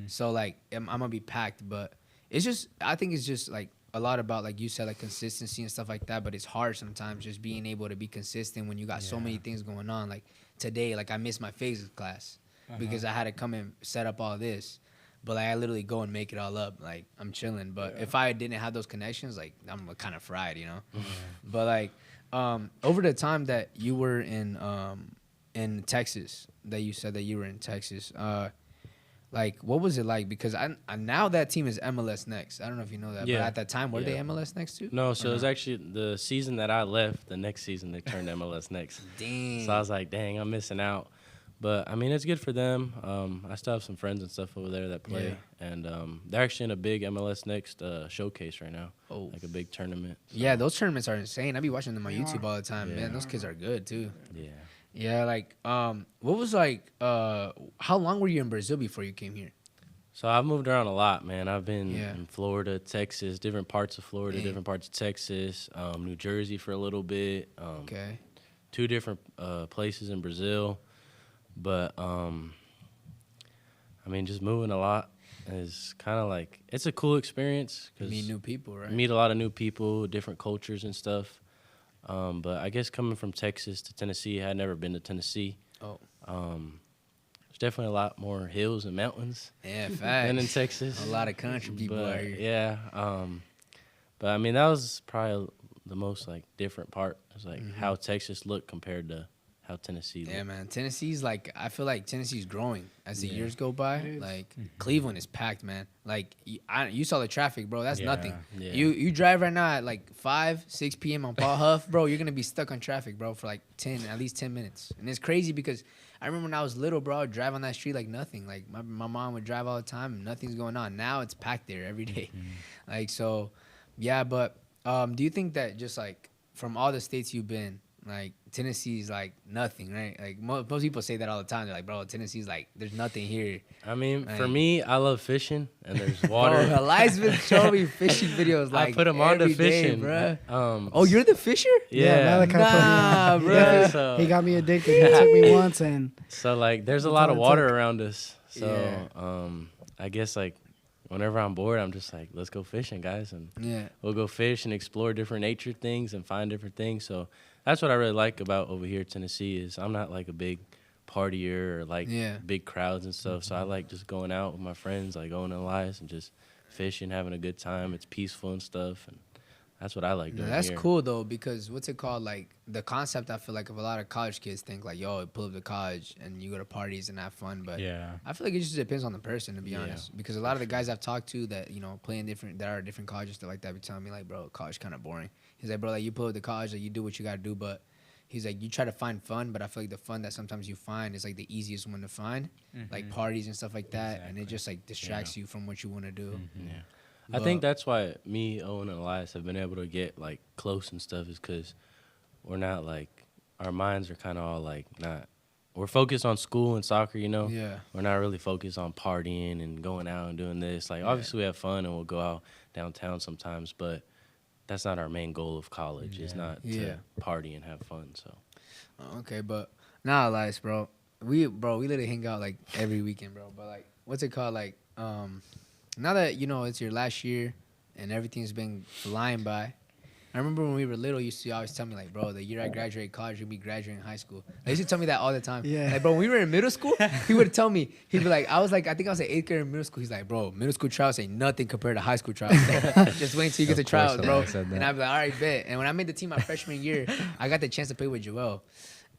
So like I'm gonna be packed, but it's just, I think it's just like a lot about, like you said, like consistency and stuff like that, but it's hard sometimes just being able to be consistent when you got so many things going on. Like today, like I missed my physics class because I had to come and set up all this, but like I literally go and make it all up. Like I'm chilling, but if I didn't have those connections, like I'm kind of fried, you know. But like over the time that you were in Texas, that you said that you were in Texas, like, what was it like? Because I now that team is MLS Next. I don't know if you know that, Yeah. but at that time, were they Yeah. MLS Next too? No, Or so it was actually the season that I left. The next season they turned MLS Next. Dang. So I was like, dang, I'm missing out. But I mean, it's good for them. I still have some friends and stuff over there that play, and they're actually in a big MLS Next showcase right now. Oh. Like a big tournament. So, Yeah, those tournaments are insane. I be watching them on They YouTube are. all the time. Yeah. Man, those kids are good too. yeah. Yeah, like what was like how long were you in Brazil before you came here? So I've moved around a lot, man. I've been Yeah. in Florida, Texas, different parts of Florida, Dang. different parts of Texas, New Jersey for a little bit. Okay. 2 different places in Brazil. But I mean, just moving a lot is kind of like, it's a cool experience You because meet new people, right? you meet a lot of new people, different cultures and stuff. But I guess coming from Texas to Tennessee, I had never been to Tennessee. Oh. There's definitely a lot more hills and mountains Yeah, than in facts. Texas. A lot of country people But, out here. yeah. But I mean, that was probably the most like different part. It's like how Texas looked compared to how Tennessee looked. Yeah, man. Tennessee's like, I feel like Tennessee's growing as the Yeah. years go by. It is. Like Cleveland is packed, man. Like you saw the traffic, bro. That's Yeah. nothing. Yeah. You drive right now at like 5, 6 p.m. on Paul Huff, bro. You're gonna be stuck on traffic, bro, for like at least 10 minutes. And it's crazy because I remember when I was little, bro, I'd drive on that street like nothing. Like my mom would drive all the time and nothing's going on. Now it's packed there every day. Like so, yeah. But do you think that just like from all the states you've been, like Tennessee's like nothing, right? Like most people say that all the time. They're like, bro, Tennessee's like there's nothing here. I mean, for Like- me, I love fishing, and there's water. Bro, Eli's been showing me fishing videos like I put him on to every day, fishing, bruh. Um, Oh, you're the fisher? yeah. Malachi put me Nah, on. bro. Yeah, so- He got me addicted. He took me once, and So like, there's a That's lot all of it water took. around us. So Yeah. I guess like, whenever I'm bored, I'm just like, let's go fishing, guys, and Yeah. we'll go fish and explore different nature things and find different things. So that's what I really like about over here, Tennessee, is I'm not like a big partier or like Yeah. big crowds and stuff. So I like just going out with my friends, like going to Elias and just fishing, having a good time. It's peaceful and stuff, and that's what I like No, doing that's here. cool though, because what's it called? Like the concept, I feel like of a lot of college kids think like, yo, pull up to college and you go to parties and have fun. But Yeah. I feel like it just depends on the person, to be Yeah. honest. Because a lot of the guys I've talked to that, you know, play in different, that are different colleges, stuff like that, be telling me like, bro, college kind of boring. He's like, bro, like you pull up to college, like you do what you gotta do, but he's like, you try to find fun, but I feel like the fun that sometimes you find is like the easiest one to find, like parties and stuff like that, and it Exactly. just like distracts you from what you want to do. Yeah. I think that's why me, Owen, and Elias have been able to get like close and stuff, is because we're not like, our minds are kind of all like not, we're focused on school and soccer, you know? Yeah. We're not really focused on partying and going out and doing this. Like, obviously we have fun and we'll go out downtown sometimes, but that's not our main goal of college. It's not Yeah. to party and have fun, so. Okay, but nah, Elias, bro. We literally hang out like every weekend, bro. But like, what's it called? Like, now that you know it's your last year and everything's been flying by. I remember when we were little, you used to always tell me like, bro, the year I graduate college, you'll be graduating high school. They used to tell me that all the time. Yeah. Like, bro, when we were in middle school, he would tell me, he'd be like, I think I was like 8th grade in middle school. He's like, bro, middle school trials ain't nothing compared to high school trials. Just wait until you get to Of course, trials, bro. Elias said that. And I'd be like, all right, bet. And when I made the team my freshman year, I got the chance to play with Joel.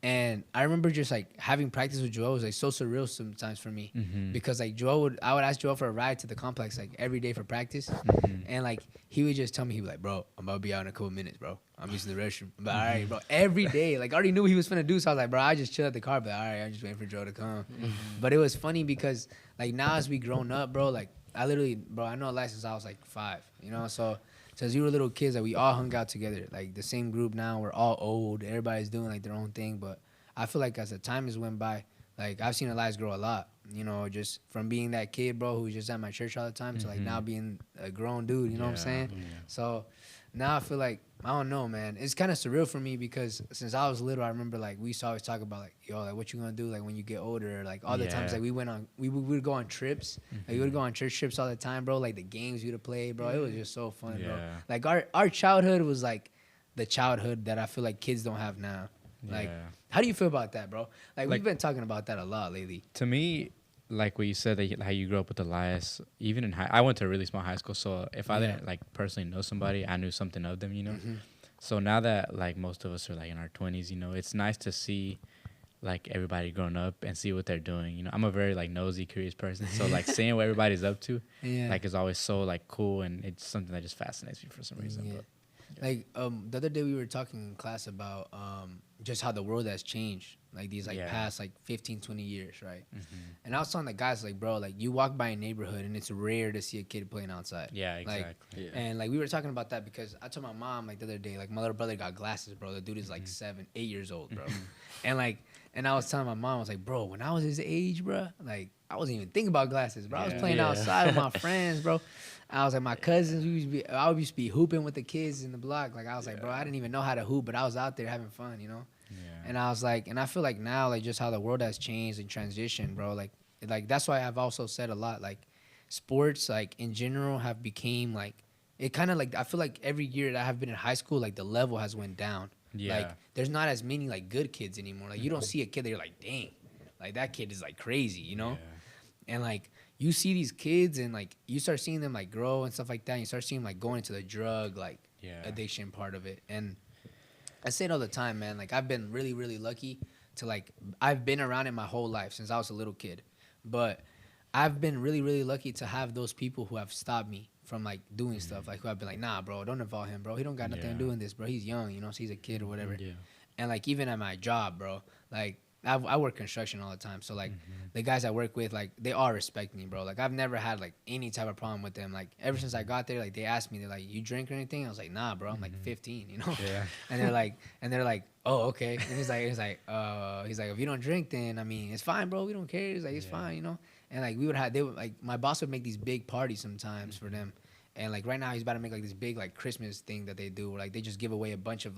And I remember just like having practice with Joel was like so surreal sometimes for me because like I would ask Joel for a ride to the complex like every day for practice, and like he would just tell me, he'd be like, bro, I'm about to be out in a couple minutes, bro. I'm using the restroom. But all right, bro, every day, like I already knew what he was finna do, so I was like, bro, I just chill at the car, but all right, I'm just waiting for Joe to come. But it was funny because like now as we grown up, bro, like I literally, bro, I know Elias since I was like 5, you know, so. Since we were little kids, like we all hung out together, like the same group now. We're all old. Everybody's doing like their own thing. But I feel like as the time has went by, like I've seen Elias grow a lot. You know, just from being that kid, bro, who was just at my church all the time, to like now being a grown dude. You know what I'm saying? Yeah. So now I feel like I don't know, man. It's kind of surreal for me because since I was little, I remember like we used to always talk about like, yo, like what you gonna do like when you get older, like all the times like we would go on trips, like we would go on church trips all the time, bro. Like the games we would play, bro. It was just so fun, bro. Yeah. Like our childhood was like the childhood that I feel like kids don't have now. Like, Yeah. how do you feel about that, bro? Like we've Like- been talking about that a lot lately. To me, like what you said, that how you grew up with Elias, even in I went to a really small high school, so if I didn't like personally know somebody, I knew something of them, you know. So now that like most of us are like in our 20s, you know, it's nice to see like everybody growing up and see what they're doing. You know, I'm a very like nosy, curious person, so like seeing what everybody's up to, Yeah. like is always so like cool, and it's something that just fascinates me for some reason. Yeah. But Like the other day we were talking in class about just how the world has changed like these like Yeah. past like 15, 20 years, right? And I was telling the guys like, bro, like you walk by a neighborhood and it's rare to see a kid playing outside. Yeah, Like, exactly. Yeah. and like we were talking about that because I told my mom like the other day, like my little brother got glasses, bro. The dude is like 7, 8 years old, bro. And I was telling my mom, I was like, bro, when I was his age, bro, like I wasn't even thinking about glasses, bro. I was Yeah. playing Yeah. outside with my friends, bro. I was like, my cousins, I used to be hooping with the kids in the block. Like I was like, bro, I didn't even know how to hoop, but I was out there having fun, you know? Yeah. And I was like, and I feel like now, like just how the world has changed and transitioned, bro. Like that's why I've also said a lot, like sports, like in general, have became like it kind of like I feel like every year that I have been in high school, like the level has went down. Yeah. Like there's not as many like good kids anymore. Like you don't see a kid that you're like, dang, like that kid is like crazy, you know? Yeah. And like you see these kids and like you start seeing them like grow and stuff like that. And you start seeing them like going into the drug like Yeah. addiction part of it. And I say it all the time, man. Like I've been really, really lucky to like I've been around it my whole life since I was a little kid. But I've been really, really lucky to have those people who have stopped me from like doing stuff. Like who have been like, nah, bro, don't involve him, bro. He don't got nothing Yeah. doing this, bro. He's young, you know, so he's a kid or whatever. Yeah. And like even at my job, bro, like I work construction all the time. So like the guys I work with, like they all respect me, bro. Like I've never had like any type of problem with them. Like ever since I got there, like they asked me, they're like, you drink or anything? I was like, nah, bro. I'm like 15, you know? Yeah. And they're like, oh, okay. And he's like, if you don't drink, then I mean, it's fine, bro. We don't care. He's like, it's fine, you know? And like they would like my boss would make these big parties sometimes for them. And like right now he's about to make like this big like Christmas thing that they do where like they just give away a bunch of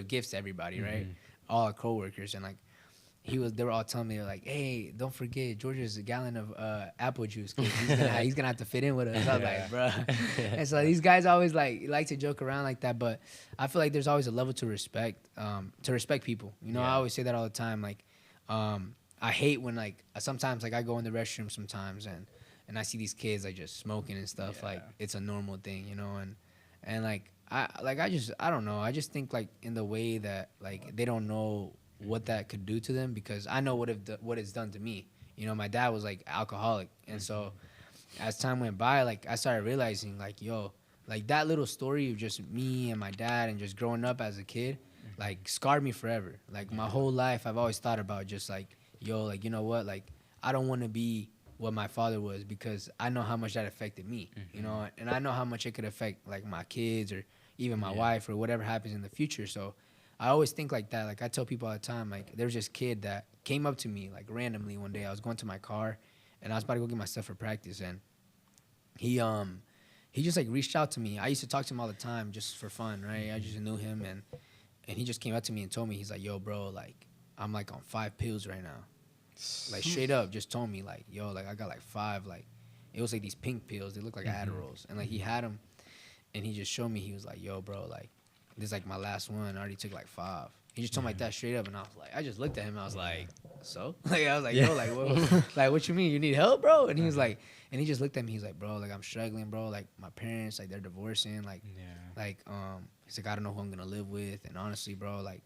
gifts to everybody, right? All our coworkers. And like they were all telling me like, hey, don't forget George's a gallon of apple juice, kid. He's gonna have to fit in with us. I was like, bro. And so these guys always like to joke around like that, but I feel like there's always a level to respect people. You know, I Yeah. always say that all the time. Like, I hate when like sometimes like I go in the restroom sometimes and I see these kids like just smoking and stuff. Yeah. Like it's a normal thing, you know, and like I don't know. I just think like in the way that like they don't know what that could do to them because I know what it's done to me. You know, my dad was like alcoholic, and so as time went by, like I started realizing like, yo, like that little story of just me and my dad and just growing up as a kid, like scarred me forever. Like my whole life, I've always thought about just like, yo, like you know what, like I don't want to be what my father was because I know how much that affected me, you know, and I know how much it could affect like my kids or even my wife or whatever happens in the future. So I always think like that. Like I tell people all the time, like there was this kid that came up to me like randomly one day. I was going to my car and I was about to go get my stuff for practice, and he just like reached out to me. I used to talk to him all the time just for fun, right? I just knew him, and he just came up to me and told me, he's like, yo, bro, like I'm like on 5 pills right now. Like straight up just told me like, yo, like I got like 5, like it was like these pink pills. They look like Adderalls, and like he had them, and he just showed me. He was like, yo, bro, like this is like my last one. I already took like 5. He just told me like that straight up, and I was like, I just looked at him. I was like, so? Like I was like, yo, like what? Like what you mean? You need help, bro? And he was like, and he just looked at me. He's like, bro, like I'm struggling, bro. Like my parents, like they're divorcing. Like, he's like, I don't know who I'm gonna live with. And honestly, bro, like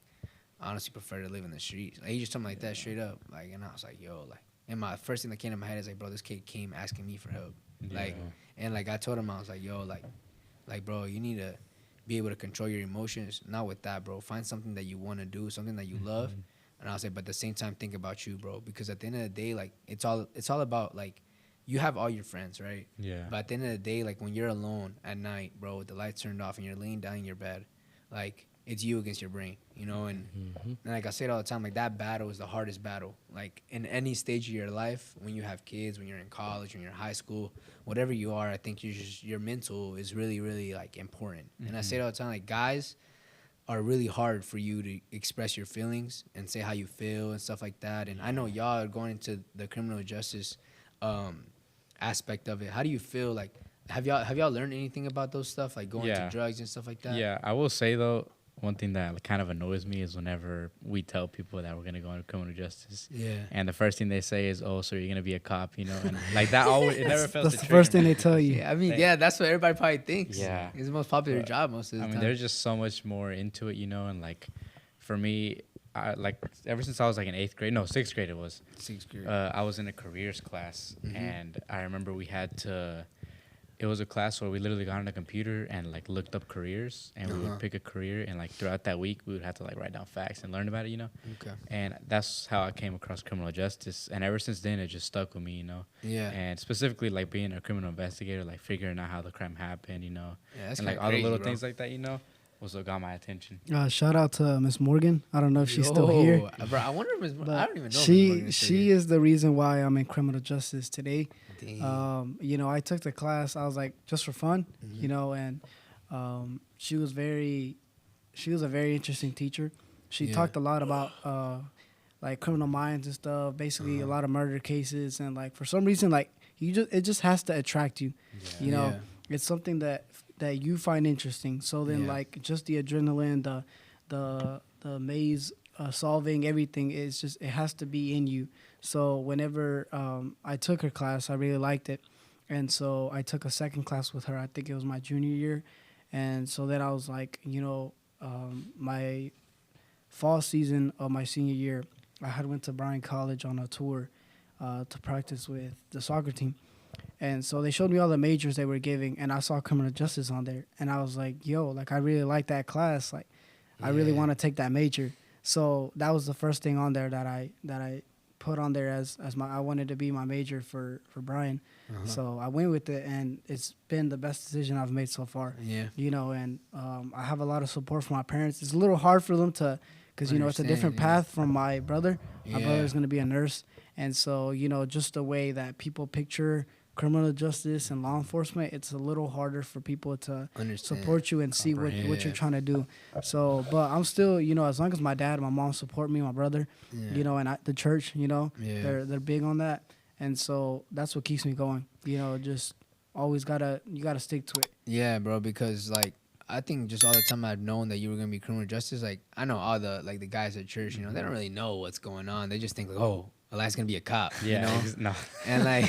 I honestly prefer to live in the streets. Like he just told me like that straight up. Like, and I was like, yo, like, and my first thing that came to my head is like, bro, this kid came asking me for help. Like, and like I told him, I was like, yo, like bro, you need to be able to control your emotions. Not with that, bro. Find something that you want to do, something that you love. And I was like, but at the same time, think about you, bro. Because at the end of the day, like it's all about like you have all your friends, right? Yeah. But at the end of the day, like when you're alone at night, bro, with the lights turned off and you're laying down in your bed, like it's you against your brain, you know? And like I say it all the time, like that battle is the hardest battle. Like in any stage of your life, when you have kids, when you're in college, when you're in high school, whatever you are, I think your mental is really, really like important. And I say it all the time, like guys are really hard for you to express your feelings and say how you feel and stuff like that. And I know y'all are going into the criminal justice aspect of it. How do you feel? Like, have y'all learned anything about those stuff, like going to drugs and stuff like that? Yeah, I will say though, one thing that kind of annoys me is whenever we tell people that we're gonna go into criminal justice, and the first thing they say is, "Oh, so you're gonna be a cop," you know, and like that always it never fails. That's the first thing they tell you. Yeah, I mean, that's what everybody probably thinks. Yeah, it's the most popular job most of the time. I mean, there's just so much more into it, you know, and like for me, I like ever since I was like in 6th grade it was. 6th grade. I was in a careers class, and I remember we had to it was a class where we literally got on a computer and like looked up careers, and we would pick a career, and like throughout that week we would have to like write down facts and learn about it, you know. Okay. And that's how I came across criminal justice, and ever since then it just stuck with me, you know. Yeah. And specifically like being a criminal investigator, like figuring out how the crime happened, you know. Yeah, that's and like kinda all the crazy, little bro. things like that, you know, was what got my attention. Shout out to Miss Morgan. I don't know if she's still here. Bro, I wonder if Ms. But I don't even know. she is the reason why I'm in criminal justice today. Dang. You know, I took the class. I was like, just for fun, you know, and she was a very interesting teacher. She talked a lot about like criminal minds and stuff. Basically, a lot of murder cases, and like for some reason, like it just has to attract you. You know, it's something that you find interesting. So then, like just the adrenaline, the maze solving, everything is just it has to be in you. So whenever I took her class, I really liked it. And so I took a second class with her. I think it was my junior year. And so then I was like, you know, my fall season of my senior year, I had went to Bryan College on a tour to practice with the soccer team. And so they showed me all the majors they were giving, and I saw criminal justice on there. And I was like, yo, like I really like that class. Like I really want to take that major. So that was the first thing on there that I put on there as I wanted to be my major for Bryan. So I went with it, and it's been the best decision I've made so far. Yeah. You know, and I have a lot of support from my parents. It's a little hard for them to, because, you know, it's a different path from my brother. My brother's going to be a nurse. And so, you know, just the way that people picture criminal justice and law enforcement, it's a little harder for people to support you and see what you're trying to do. So, but I'm still, you know, as long as my dad and my mom support me, my brother, you know, and the church, you know, they're big on that. And so that's what keeps me going, you know, just always you gotta stick to it. Yeah, bro, because like I think just all the time I've known that you were gonna be criminal justice, like I know all the like the guys at church, you know, they don't really know what's going on. They just think like, oh, Eli's gonna be a cop, you know? No. And like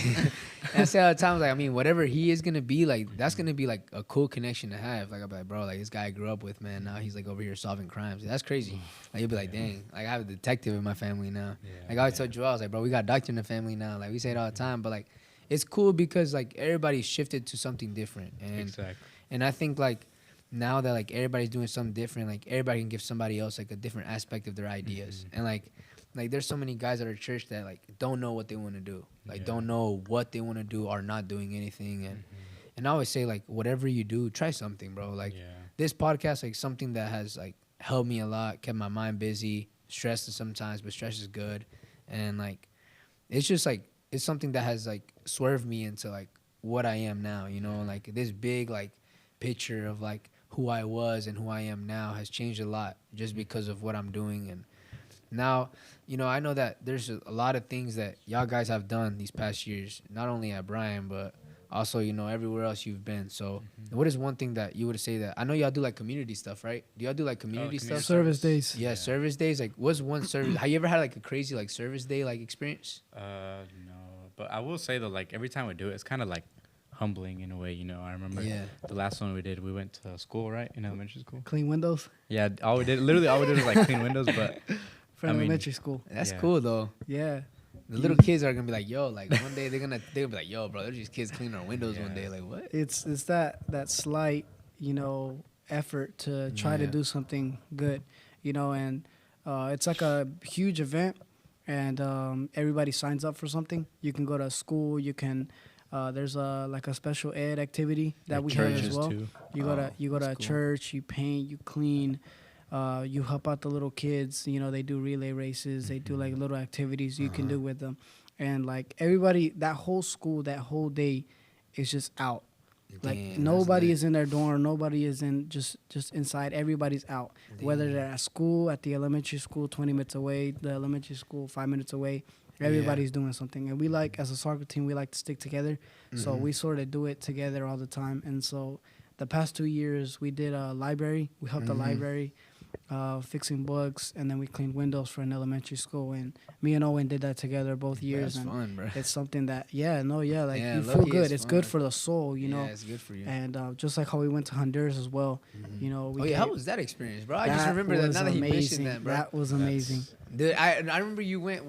I say all the time, like I mean, whatever he is gonna be, like that's gonna be like a cool connection to have. Like I'm like, bro, like this guy I grew up with, man. Now he's like over here solving crimes. That's crazy. Like you'll be like, dang, like I have a detective in my family now. Like I always told Joel, I was like, bro, we got a doctor in the family now. Like we say it all the time, but like it's cool because like everybody's shifted to something different. And I think like now that like everybody's doing something different, like everybody can give somebody else like a different aspect of their ideas. And like there's so many guys at our church that like don't know what they want to do, like don't know what they want to do or not doing anything. And I always say like whatever you do, try something, bro. Like this podcast, like something that has like helped me a lot, kept my mind busy, stressed sometimes, but stress is good. And like it's just like it's something that has like swerved me into like what I am now, you know. Like this big like picture of like who I was and who I am now has changed a lot just because of what I'm doing. And now, you know, I know that there's a lot of things that y'all guys have done these past years, not only at Bryan, but also, you know, everywhere else you've been. So what is one thing that you would say that, I know y'all do like community stuff, right? Do y'all do like community stuff? Service days. Yeah, service days. Like what's one service? Have you ever had like a crazy like service day like experience? No, but I will say though, like every time we do it, it's kind of like humbling in a way, you know. I remember the last one we did, we went to school, right, in elementary school. Clean windows. Yeah, all we did was like clean windows, but for elementary school. That's cool though. Yeah. The little kids are gonna be like, yo, like one day they're gonna be like, yo, bro, there's these kids cleaning our windows one day. Like what? It's that slight, you know, effort to try to do something good, you know, and it's like a huge event, and everybody signs up for something. You can go to school. You can. There's like a special ed activity that we have as well. Too. You go to a church. You paint. You clean. You help out the little kids. You know, they do relay races. They do like little activities you can do with them. And like everybody, that whole school, that whole day is just out. Like nobody is in their dorm. Nobody is in just inside. Everybody's out. Whether they're at school, at the elementary school 20 minutes away, the elementary school 5 minutes away. Everybody's doing something. And we like, as a soccer team, we like to stick together. So we sort of do it together all the time. And so the past 2 years, we did a library. We helped the library fixing books, and then we cleaned windows for an elementary school. And me and Owen did that together both years. That's fun, bro. It's something that, like you feel good. It's good for the soul, you know. Yeah, it's good for you. And just like how we went to Honduras as well, you know. How was that experience, bro? I just remember that now that he mentioned that, bro. That was amazing. Dude, I remember you went,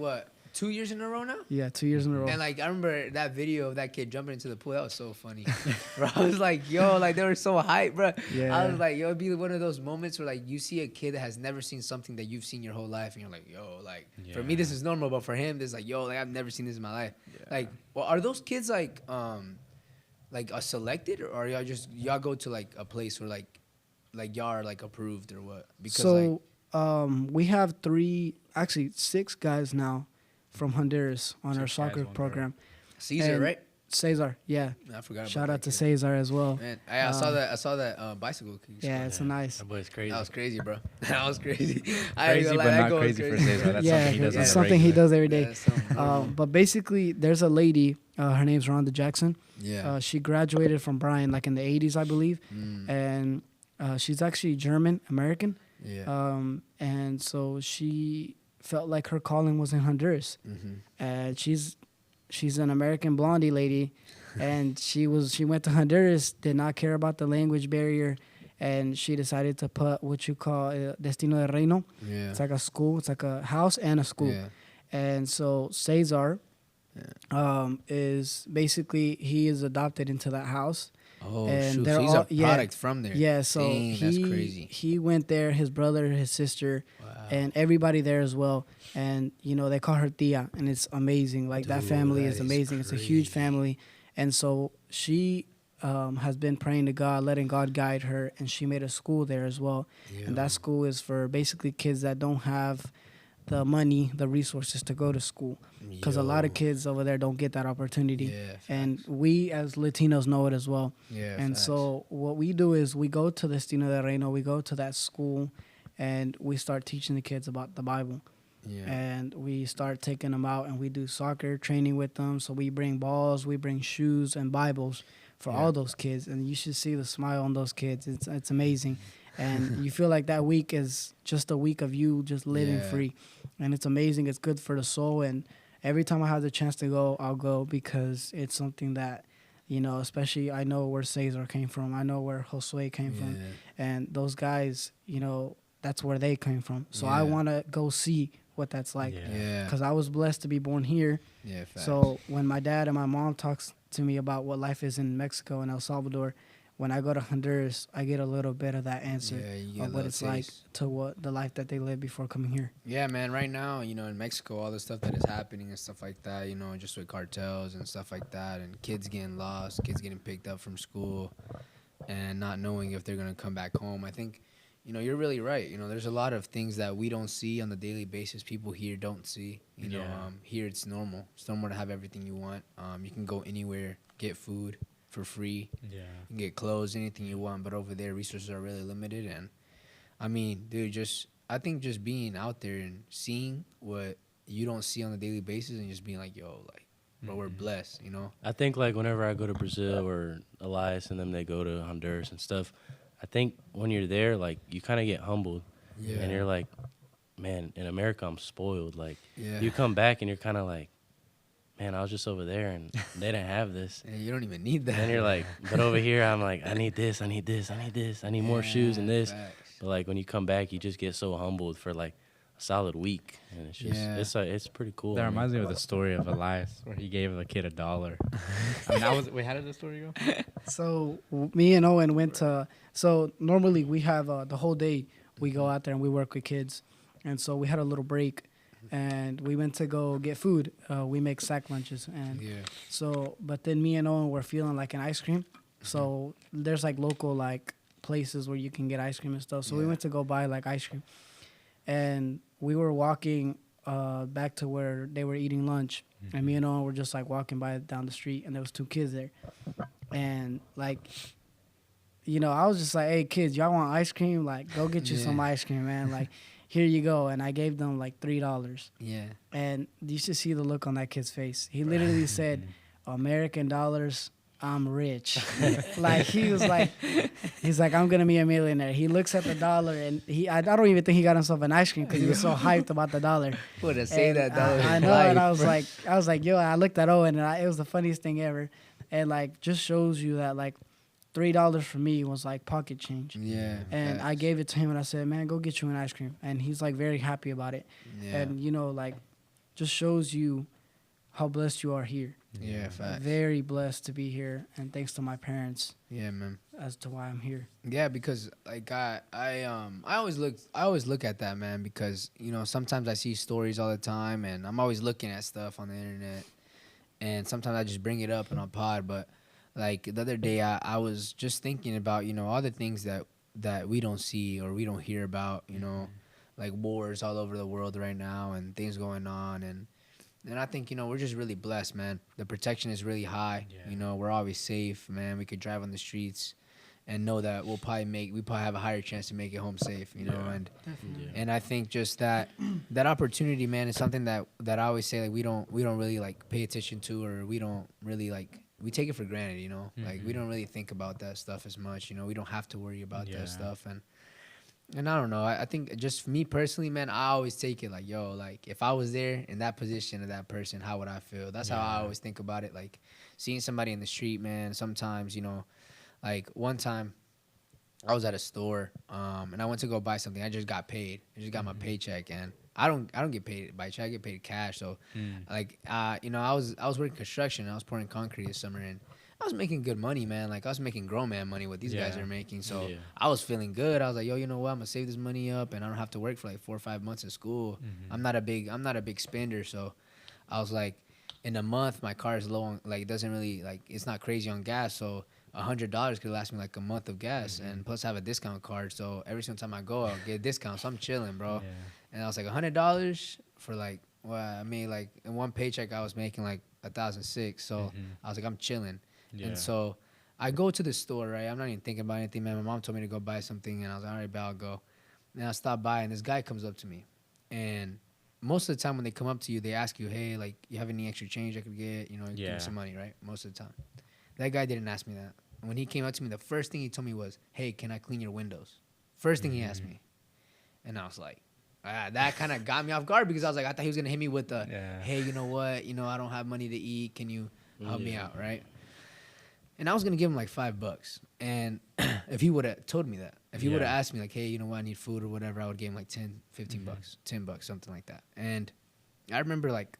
2 years in a row now. Yeah, 2 years in a row. And like I remember that video of that kid jumping into the pool. That was so funny, bro. I was like, yo, like they were so hyped, bro. Yeah. I was like, yo, it'd be one of those moments where like you see a kid that has never seen something that you've seen your whole life, and you're like, yo, like for me this is normal, but for him this is like, yo, like I've never seen this in my life. Like, well, are those kids like selected, or are y'all go to like a place where like y'all are like approved or what? Because so we have 6 guys now from Honduras on our 6 guys, soccer 1 program. Caesar, and right? Cesar, yeah. I forgot. About Shout that out to kid. Cesar as well. Man, I saw that. I saw that bicycle. Yeah, it's a nice. That boy's crazy. That was crazy, bro. That was crazy. Crazy, but not crazy for Cesar. That's Yeah, something he does. it's on something the he regular. does every day. Yeah, something normal. But basically, there's a lady. Her name's Rhonda Jackson. Yeah. She graduated from Bryan like in the 80s, I believe, and she's actually German American. Yeah. And so she felt like her calling was in Honduras, and she's an American blondie lady, and she went to Honduras, did not care about the language barrier, and she decided to put what you call Destino de Reino. Yeah. It's like a school, it's like a house and a school. Yeah. And so Cesar is basically, he is adopted into that house. Oh And shoot! they're So he's all- a yeah. product from there. Yeah, so Dang, that's crazy. he went there, his brother, his sister, Wow. and everybody there as well. And they call her Tia, and it's amazing. Like that Dude, family that is is amazing. It's a huge crazy. family, and so she has been praying to God, letting God guide her, and she made a school there as well. And that school is for basically kids that don't have the money, the resources to go to school, because a lot of kids over there don't get that opportunity. Yeah. And we as Latinos know it as well. Yeah. And facts. so what we do is we go to Destino de Reino, we go to that school, and we start teaching the kids about the Bible. Yeah. And we start taking them out, and we do soccer training with them. So we bring balls, we bring shoes and Bibles for all those kids. And you should see the smile on those kids. It's amazing. And you feel like that week is just a week of you just living Yeah. free. And it's amazing. It's good for the soul. And every time I have the chance to go, I'll go, because it's something that, especially I know where Cesar came from. I know where Josue came from. Yeah. And those guys, that's where they came from. So I Yeah. want to go see what that's like. Yeah. Because I was blessed to be born here. Yeah. Facts. So when my dad and my mom talks to me about what life is in Mexico and El Salvador, when I go to Honduras, I get a little bit of that answer Yeah, you get a of what little it's like taste. to what the life that they lived before coming here. Yeah, man. Right now, in Mexico, all the stuff that is happening and stuff like that, just with cartels and stuff like that, and kids getting lost, kids getting picked up from school, and not knowing if they're gonna come back home. I think, you're really right. There's a lot of things that we don't see on the daily basis. People here don't see. Here it's normal. It's normal to have everything you want. You can go anywhere, get food for free. Yeah. You can get clothes, anything you want, but over there resources are really limited. And I mean, dude, I think just being out there and seeing what you don't see on a daily basis, and just being like, yo, like, bro, we're blessed, I think like whenever I go to Brazil or Elias and them, they go to Honduras and stuff. I think when you're there, like you kind of get humbled, and you're like, man, in America I'm spoiled. Like Yeah. you come back and you're kind of like, man, I was just over there and they didn't have this. And you don't even need that. And then you're like, but over here I'm like, I need this, I need this, I need this, I need more shoes and this. Facts. But like when you come back, you just get so humbled for like a solid week, and it's just it's pretty cool. That I mean. reminds me of the story of Elias, where he gave the kid $1. I mean, wait, how did the story go? So me and Owen went to, so normally we have the whole day we go out there and we work with kids. And so we had a little break, and we went to go get food. We make sack lunches. And Yeah. so, but then me and Owen were feeling like an ice cream. So there's like local like places where you can get ice cream and stuff. So we Yeah. went to go buy like ice cream. And we were walking back to where they were eating lunch. And me and Owen were just like walking by down the street, and there was 2 kids there. And like, I was just like, hey kids, y'all want ice cream? Like, go get you some ice cream, man. Like, here you go. And I gave them like $3. Yeah. And you should see the look on that kid's face. He literally said, American dollars, I'm rich. Like, he's like, I'm going to be a millionaire. He looks at the dollar, and I don't even think he got himself an ice cream because he was so hyped about the dollar. Would have saved that dollar. I know, and I was like, yo, I looked at Owen, and it was the funniest thing ever. And like, just shows you that like $3 for me was like pocket change. Yeah. And I gave it to him, and I said, man, go get you an ice cream. And he's like very happy about it. Yeah. And like, just shows you how blessed you are here. Yeah, facts. Very blessed to be here, and thanks to my parents Yeah, man. as to why I'm here. Yeah, because like I always look at that, man, because you know sometimes I see stories all the time, and I'm always looking at stuff on the internet, and sometimes I just bring it up in a pod. But like the other day, I was just thinking about all the things that we don't see or we don't hear about, like wars all over the world right now and things going on, and I think we're just really blessed, man. The protection is really high. Yeah. We're always safe, man. We could drive on the streets and know that we probably have a higher chance to make it home safe, and and I think just that opportunity, man, is something that I always say like we don't really like pay attention to, or we don't really like, we take it for granted, like we don't really think about that stuff as much, we don't have to worry about that stuff, and I don't know, I think just me personally, man, I always take it like, yo, like if I was there in that position of that person, how would I feel? That's how I always think about it. Like seeing somebody in the street, man, sometimes, like one time I was at a store, and I went to go buy something. I just got paid. I just got my paycheck, and I don't get paid by check. I get paid cash. So, like, I was working construction. I was pouring concrete this summer, and I was making good money, man. Like I was making grown man money, what these guys are making. So I was feeling good. I was like, yo, you know what? I'm gonna save this money up, and I don't have to work for like 4 or 5 months in school. I'm not a big spender, so I was like, in a month my car is low on, like, it doesn't really, like, it's not crazy on gas, so $100 could last me like a month of gas, and plus I have a discount card, so every single time I go I'll get a discount, so I'm chilling, bro. And I was like, $100 for like, well, I mean, like in one paycheck I was making like 1,006, so I was like, I'm chilling. And so I go to the store, right? I'm not even thinking about anything, man. My mom told me to go buy something, and I was like, all right, bet I'll go. And I stopped by, and this guy comes up to me, and most of the time when they come up to you, they ask you, hey, like, you have any extra change I could get? Give me some money, right? Most of the time. That guy didn't ask me that. When he came up to me, the first thing he told me was, hey, can I clean your windows? First thing he asked me. And I was like, that kind of got me off guard, because I was like, I thought he was going to hit me with the, hey, you know what? I don't have money to eat. Can you help me out, right? And I was going to give him like $5. And if he would have told me that, if he would have asked me like, hey, you know what, I need food or whatever, I would give him like 10, 15 bucks, $10, something like that. And I remember like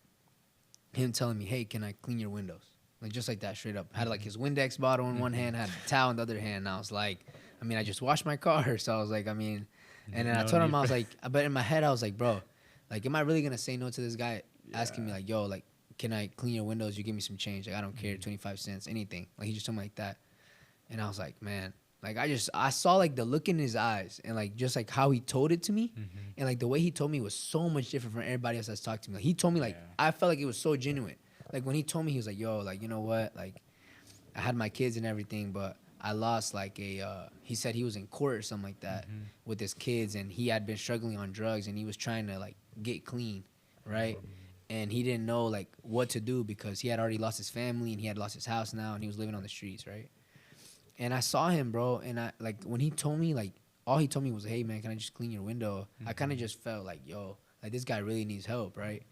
him telling me, hey, can I clean your windows? Like just like that, straight up. Had like his Windex bottle in one hand, had a towel in the other hand. And I was like, I mean, I just washed my car. So I was like, I mean, and then I told him, I was like, but in my head, I was like, bro, like, am I really going to say no to this guy asking me like, yo, like, can I clean your windows? You give me some change. Like, I don't care, 25 cents, anything. Like, he just told me like that. And I was like, man, like, I saw like the look in his eyes, and like just like how he told it to me, and like the way he told me was so much different from everybody else that's talked to me. Like, he told me like, I felt like it was so genuine. Like when he told me, he was like, yo, like, you know what? Like, I had my kids and everything, but I lost like he said he was in court or something like that with his kids, and he had been struggling on drugs, and he was trying to like get clean, right? And he didn't know like what to do, because he had already lost his family, and he had lost his house now, and he was living on the streets, right? And I saw him, bro, and I like when he told me, like, all he told me was, hey man, can I just clean your window? I kind of just felt like, yo, like this guy really needs help, right?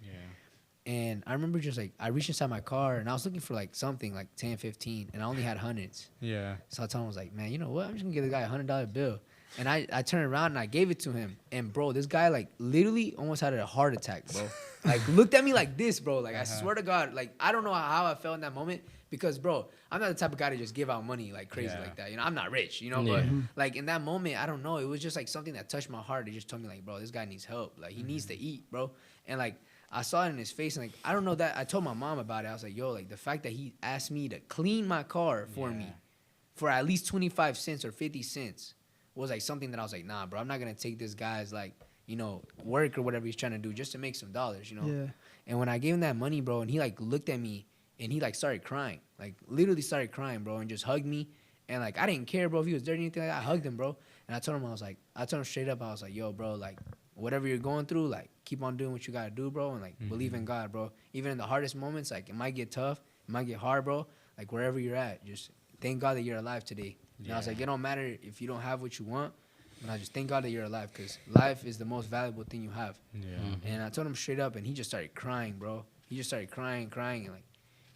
And I remember just like, I reached inside my car, and I was looking for like something like 10, 15, and I only had hundreds. So I told him, I was like, man, you know what? I'm just gonna give the guy a $100 bill. And I turned around and I gave it to him. And bro, this guy like literally almost had a heart attack, bro. Like looked at me like this, bro. Like I swear to God, like I don't know how I felt in that moment, because bro, I'm not the type of guy to just give out money like crazy like that. I'm not rich, but like in that moment, I don't know. It was just like something that touched my heart. It just told me like, bro, this guy needs help. Like he needs to eat, bro. And like I saw it in his face, and like I don't know that I told my mom about it. I was like, yo, like the fact that he asked me to clean my car for me for at least 25 cents or 50 cents was like something that I was like, nah, bro, I'm not gonna take this guy's like, work or whatever he's trying to do just to make some dollars, And when I gave him that money, bro, and he like looked at me and he like started crying, like literally started crying, bro, and just hugged me. And like I didn't care, bro, if he was dirty or anything like that. I hugged him, bro. And I told him straight up, I was like, yo, bro, like whatever you're going through, like keep on doing what you gotta do, bro, and like believe in God, bro. Even in the hardest moments, like it might get tough, it might get hard, bro. Like wherever you're at, just thank God that you're alive today. And I was like, it don't matter if you don't have what you want, but I just thank God that you're alive, because life is the most valuable thing you have. And I told him straight up, and he just started crying, bro. He just started crying, and like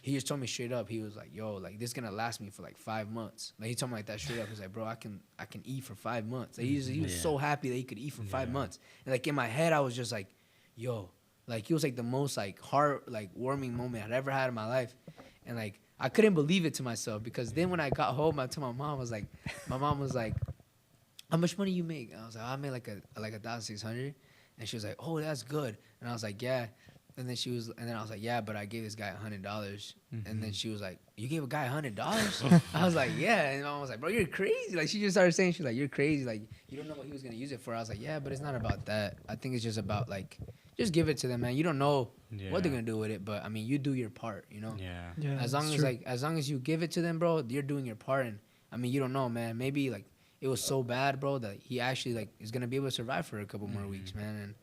he just told me straight up, he was like, yo, like this is gonna last me for like 5 months. Like he told me like that straight up. He's like, bro, I can eat for 5 months. Like, he was so happy that he could eat for 5 months. And like in my head, I was just like, yo, Like he was like the most like heart like warming moment I'd ever had in my life, and like I couldn't believe it to myself because then when I got home, I told my mom was like, how much money you make? And I was like, I made like 1,600, and she was like, oh, that's good, and I was like, yeah. And then I was like, yeah, but I gave this guy $100. And then she was like, you gave a guy $100? I was like, yeah. And my mom was like, bro, you're crazy. Like, she just started saying, she's like, you're crazy. Like, you don't know what he was going to use it for. I was like, yeah, but it's not about that. I think it's just about, like, just give it to them, man. You don't know what they're going to do with it. But, I mean, you do your part, you know? Yeah. As long as you give it to them, bro, you're doing your part. And, I mean, you don't know, man. Maybe, like, it was so bad, bro, that he actually, like, is going to be able to survive for a couple more weeks, man. And,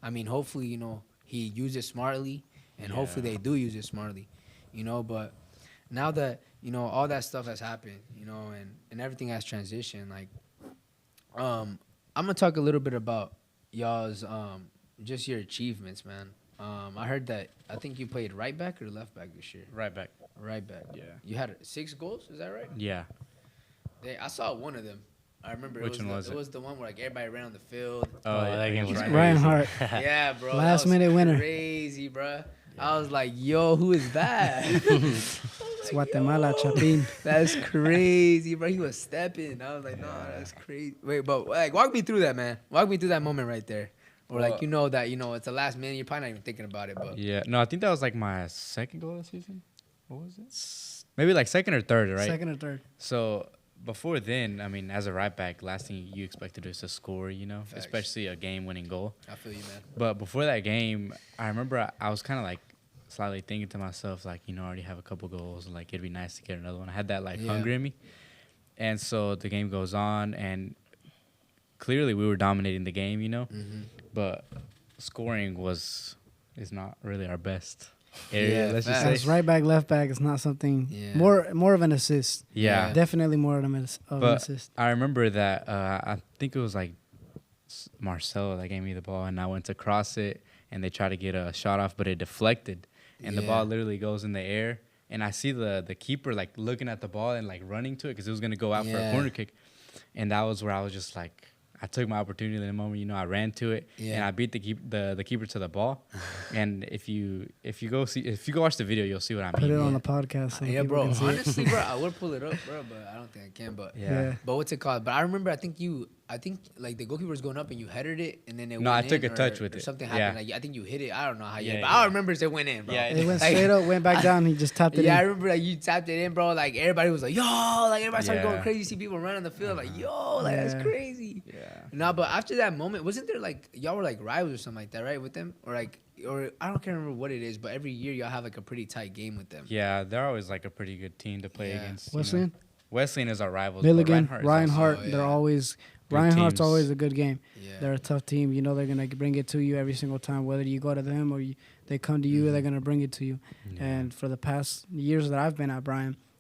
I mean, hopefully, you know, he used it smartly, and hopefully they do use it smartly, you know. But now that, you know, all that stuff has happened, you know, and everything has transitioned, like, I'm going to talk a little bit about y'all's, just your achievements, man. I heard that, I think you played right back or left back this year? Right back. Right back. Yeah. You had 6 goals, is that right? Yeah. I saw one of them. I remember Which one was it? It was the one where like everybody ran on the field. Oh, that game was Ryan Hart. Yeah, bro. Last that was minute winner. Crazy, bro. I was like, yo, who is that? It's Guatemala, Chapin. That's crazy, bro. He was stepping. I was like, no, that's crazy. Wait, but like, walk me through that, man. Walk me through that moment right there. Or like, you know that, you know, it's the last minute. You're probably not even thinking about it, but Yeah. No, I think that was like my second goal of the season. What was it? Maybe like second or third, right? Second or third. So before then, I mean, as a right back, last thing you expected is to score, you know, Facts. especially a game-winning goal. I feel you, man. But before that game, I remember I was kind of like slightly thinking to myself, like, you know, I already have a couple goals, and like it'd be nice to get another one. I had that like hunger in me, and so the game goes on, and clearly we were dominating the game, you know, but scoring is not really our best area. Yeah, let's just facts. say. Right back, left back is not something. Yeah. More of an assist. Yeah. Definitely more of an assist. I remember that I think it was like Marcelo that gave me the ball, and I went to cross it, and they tried to get a shot off, but it deflected, and the ball literally goes in the air, and I see the keeper like looking at the ball and like running to it because it was gonna go out for a corner kick, and that was where I was just like, I took my opportunity in the moment, you know. I ran to it, and I beat the keeper to the ball. And if you go watch the video, you'll see what I mean. Put it on the podcast. So Yeah, people bro. can see it. Honestly, bro, I would pull it up, bro, but I don't think I can. But Yeah. But what's it called? But I remember, I think like the goalkeeper was going up and you headed it, and then it No, went I took in, a touch or, with or it. something Yeah. happened. Like I think you hit it. I don't know how you Yeah, hit it, but yeah. all I remember is it went in, bro. Yeah, It went Like- straight up, went back down. He just tapped it Yeah, I in. remember like you tapped it in, bro. Like everybody was like, yo, like everybody started Yeah. going crazy. You see people running the field, like, yo, like that's Yeah. crazy. Yeah. No, but after that moment, wasn't there like y'all were like rivals or something like that, right? With them, or I don't care remember what it is, but every year y'all have like a pretty tight game with them. Yeah, they're always like a pretty good team to play Yeah. against. you know. Wesleyan, Wesleyan is our rivals. but Milligan, is Ryan also- Hart. Oh, They're yeah. always Good Ryan Hart's teams. always a good game. Yeah. They're a tough team. You know they're gonna bring it to you every single time, whether you go to them or they come to you. They're gonna bring it to you. Yeah. And for the past years that I've been at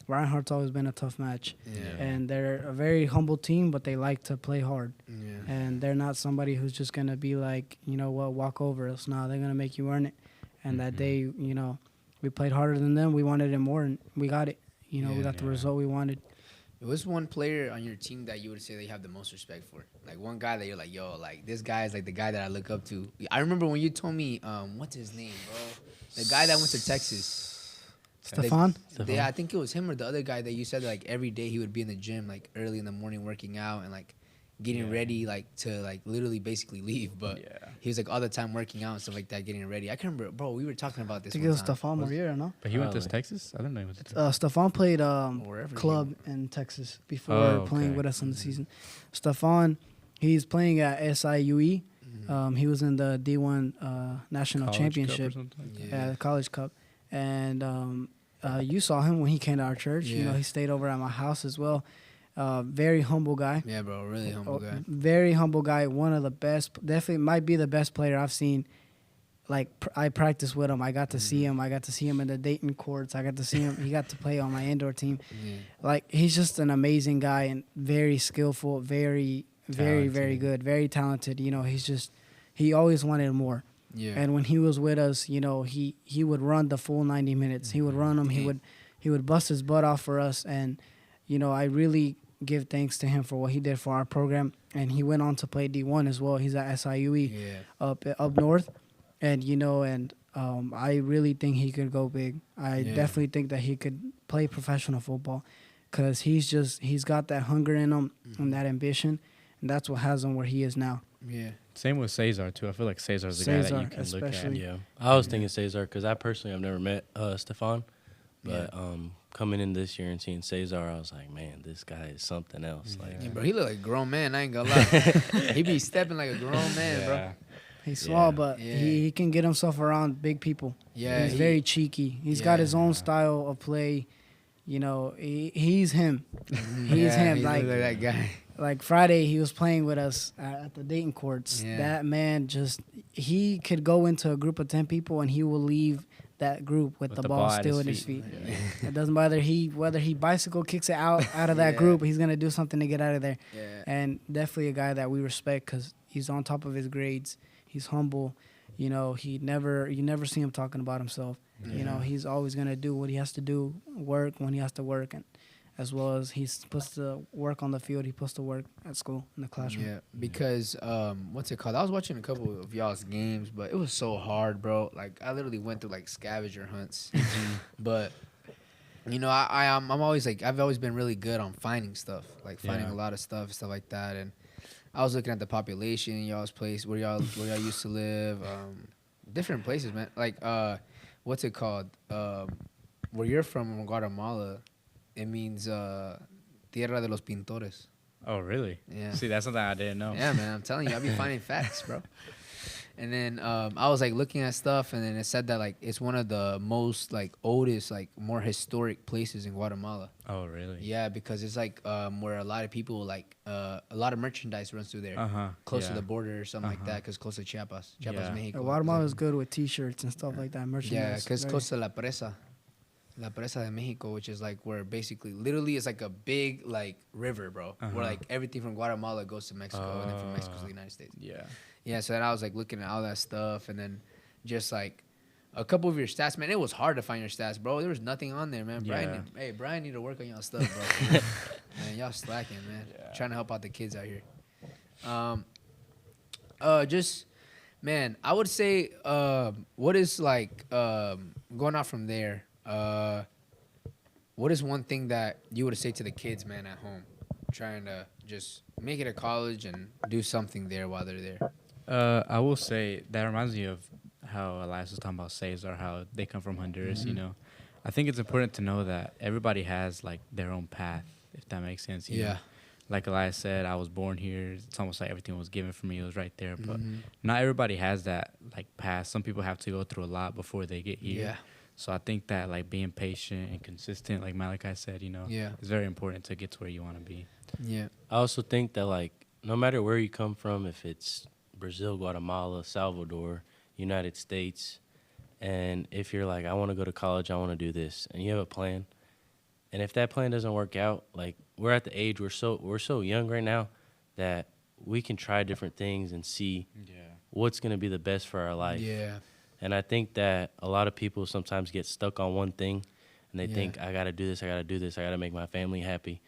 Ryan Hart's always been a tough match. Yeah. And they're a very humble team, but they like to play hard. Yeah. And they're not somebody who's just gonna be like, you know what, walk over us. No, they're gonna make you earn it. And that day, you know, we played harder than them. We wanted it more, and we got it. You know, we got the result we wanted. What's one player on your team that you would say that you have the most respect for? Like one guy that you're like, yo, like this guy is like the guy that I look up to. I remember when you told me, what's his name, bro? The guy that went to Texas. Stefan? Yeah, I think it was him or the other guy that you said that, like every day he would be in the gym like early in the morning working out and like getting ready like to like literally basically leave, but he was like all the time working out and stuff like that, getting ready. I can remember, bro. We were talking about I this. think it one was time. Stefan Moriera, no? But he went to Probably. Texas? I don't know. He went to Stefan played Wherever he club in Texas before Oh, playing okay. with us in the season. Stefan, he's playing at SIUE. He was in the D1 national College Cup or championship, something? Yeah. the College Cup, and you saw him when he came to our church. You know, Yeah. he stayed over at my house as well. Very humble guy. Yeah, bro. Really humble guy. Very humble guy. One of the best. Definitely might be the best player I've seen. Like I practiced with him. I got to see him. I got to see him in the Dayton courts. I got to see him. He got to play on my indoor team. Yeah. Like he's just an amazing guy and very skillful, very Talented. good, very talented. You know, he always wanted more. Yeah. And when he was with us, you know, he would run the full 90 minutes. He would run them. He would bust his butt off for us. And you know, I really give thanks to him for what he did for our program. And he went on to play D1 as well. He's at SIUE Yeah. up north. and I really think he could go big. I definitely think that he could play professional football, because he's got that hunger in him and that ambition, and that's what has him where he is now. Yeah. Same with Cesar too. I feel like Cesar's the guy that you can look at. especially. Yeah, I was thinking Cesar because I personally have never met Stefan, but coming in this year and seeing Cesar, I was like, man, this guy is something else. Like, Yeah, bro, he look like a grown man. I ain't gonna lie. He be stepping like a grown man, bro. He's small, Yeah. but Yeah. he can get himself around big people. Yeah, He's very cheeky. He's got his own style of play. He's him. He's him. He Like look that guy. like Friday, he was playing with us at the Dayton courts. Yeah. That man he could go into a group of 10 people and he will leave that group with the ball at still his in his feet. Yeah. It doesn't matter whether he bicycle kicks it out of that group, he's gonna do something to get out of there. Yeah. And definitely a guy that we respect because he's on top of his grades. He's humble. You never see him talking about himself. He's always gonna do what he has to do, work when he has to work, and as well as he's supposed to work on the field, he's supposed to work at school in the classroom. Yeah, because what's it called? I was watching a couple of y'all's games, but it was so hard, bro. Like I literally went through like scavenger hunts. But I'm always like I've always been really good on finding stuff, like finding a lot of stuff like that. And I was looking at the population in y'all's place, where y'all used to live, different places, man. Like what's it called? Where you're from, Guatemala, it means Tierra de los Pintores. Oh, really? Yeah. See, that's something I didn't know. Yeah, man, I'm telling you, I be finding facts, bro. And then I was like looking at stuff, and then it said that like it's one of the most like oldest, like more historic places in Guatemala. Oh, really? Yeah, because it's like where a lot of people like a lot of merchandise runs through there, close to the border or something like that, because close to Chiapas, Mexico. Guatemala is good with T-shirts and stuff like that. Yeah, Merchandise. because close to La Presa de Mexico, which is like where basically, literally, it's like a big like river, bro, where like everything from Guatemala goes to Mexico, and then from Mexico to the United States. Yeah. Yeah, so then I was like looking at all that stuff, and then just like a couple of your stats, man. It was hard to find your stats, bro. There was nothing on there, man. Yeah. Brian need to work on y'all stuff, bro. Man, y'all slacking, man. Yeah. Trying to help out the kids out here. Just, man, I would say, what is like going out from there? What is one thing that you would say to the kids, man, at home, trying to just make it to college and do something there while they're there? I will say that reminds me of how Elias was talking about Cesar, how they come from Honduras, I think it's important to know that everybody has like their own path, if that makes sense. You know? Like Elias said, I was born here. It's almost like everything was given for me. It was right there. But not everybody has that like path. Some people have to go through a lot before they get here. Yeah. So I think that like being patient and consistent, like Malachi said, is very important to get to where you want to be. Yeah. I also think that like no matter where you come from, if it's Brazil, Guatemala, Salvador, United States, and if you're like, I want to go to college, I want to do this, and you have a plan, and if that plan doesn't work out, like we're at the age we're so young right now that we can try different things and see what's going to be the best for our life. Yeah. And I think that a lot of people sometimes get stuck on one thing, and they think, I got to do this, I got to do this, I got to make my family happy.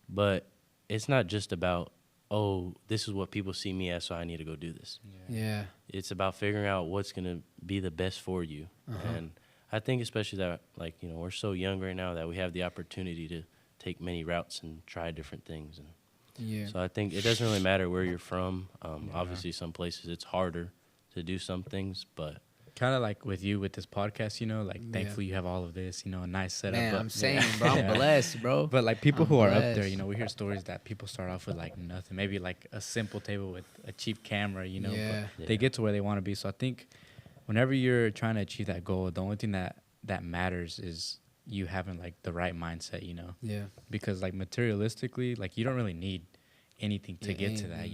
But it's not just about, oh, this is what people see me as, so I need to go do this. Yeah. It's about figuring out what's going to be the best for you. And I think especially that, like, we're so young right now that we have the opportunity to take many routes and try different things. And so I think it doesn't really matter where you're from. Obviously, some places it's harder to do some things, but kind of like with you with this podcast, like thankfully you have all of this, a nice setup. Man, but, I'm saying, bro, I'm blessed, bro. But like people I'm who are up blessed. there, we hear stories that people start off with like nothing, maybe like a simple table with a cheap camera, but they get to where they want to be. So I think whenever you're trying to achieve that goal, the only thing that matters is you having like the right mindset, Yeah. because like materialistically, like you don't really need anything to get to that,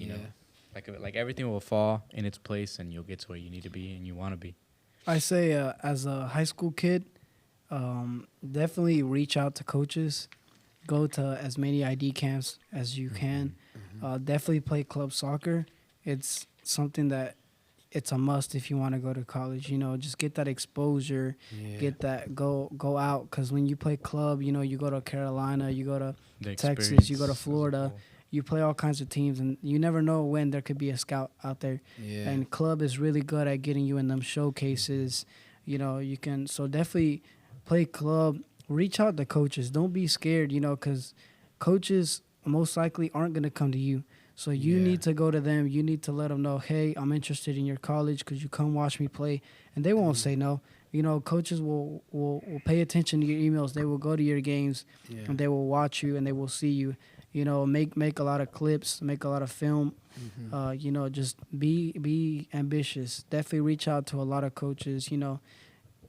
like everything will fall in its place and you'll get to where you need to be and you want to be. I say as a high school kid, definitely reach out to coaches. Go to as many ID camps as you can. Definitely play club soccer. It's something that it's a must if you want to go to college. Just get that exposure, get that go out. Because when you play club, you go to Carolina, you go to Texas, you go to Florida. you play all kinds of teams, and you never know when there could be a scout out there. Yeah. And club is really good at getting you in them showcases. You know, you can, so definitely play club. Reach out to coaches. Don't be scared, you know, because coaches most likely aren't going to come to you. So you Yeah. need to go to them. You need to let them know, hey, I'm interested in your college. Could you come watch me play? And they won't say no. You know, coaches will pay attention to your emails. They will go to your games, Yeah. and they will watch you, and they will see you. You know, make a lot of clips, make a lot of film. Mm-hmm. You know, just be ambitious. Definitely reach out to a lot of coaches. You know,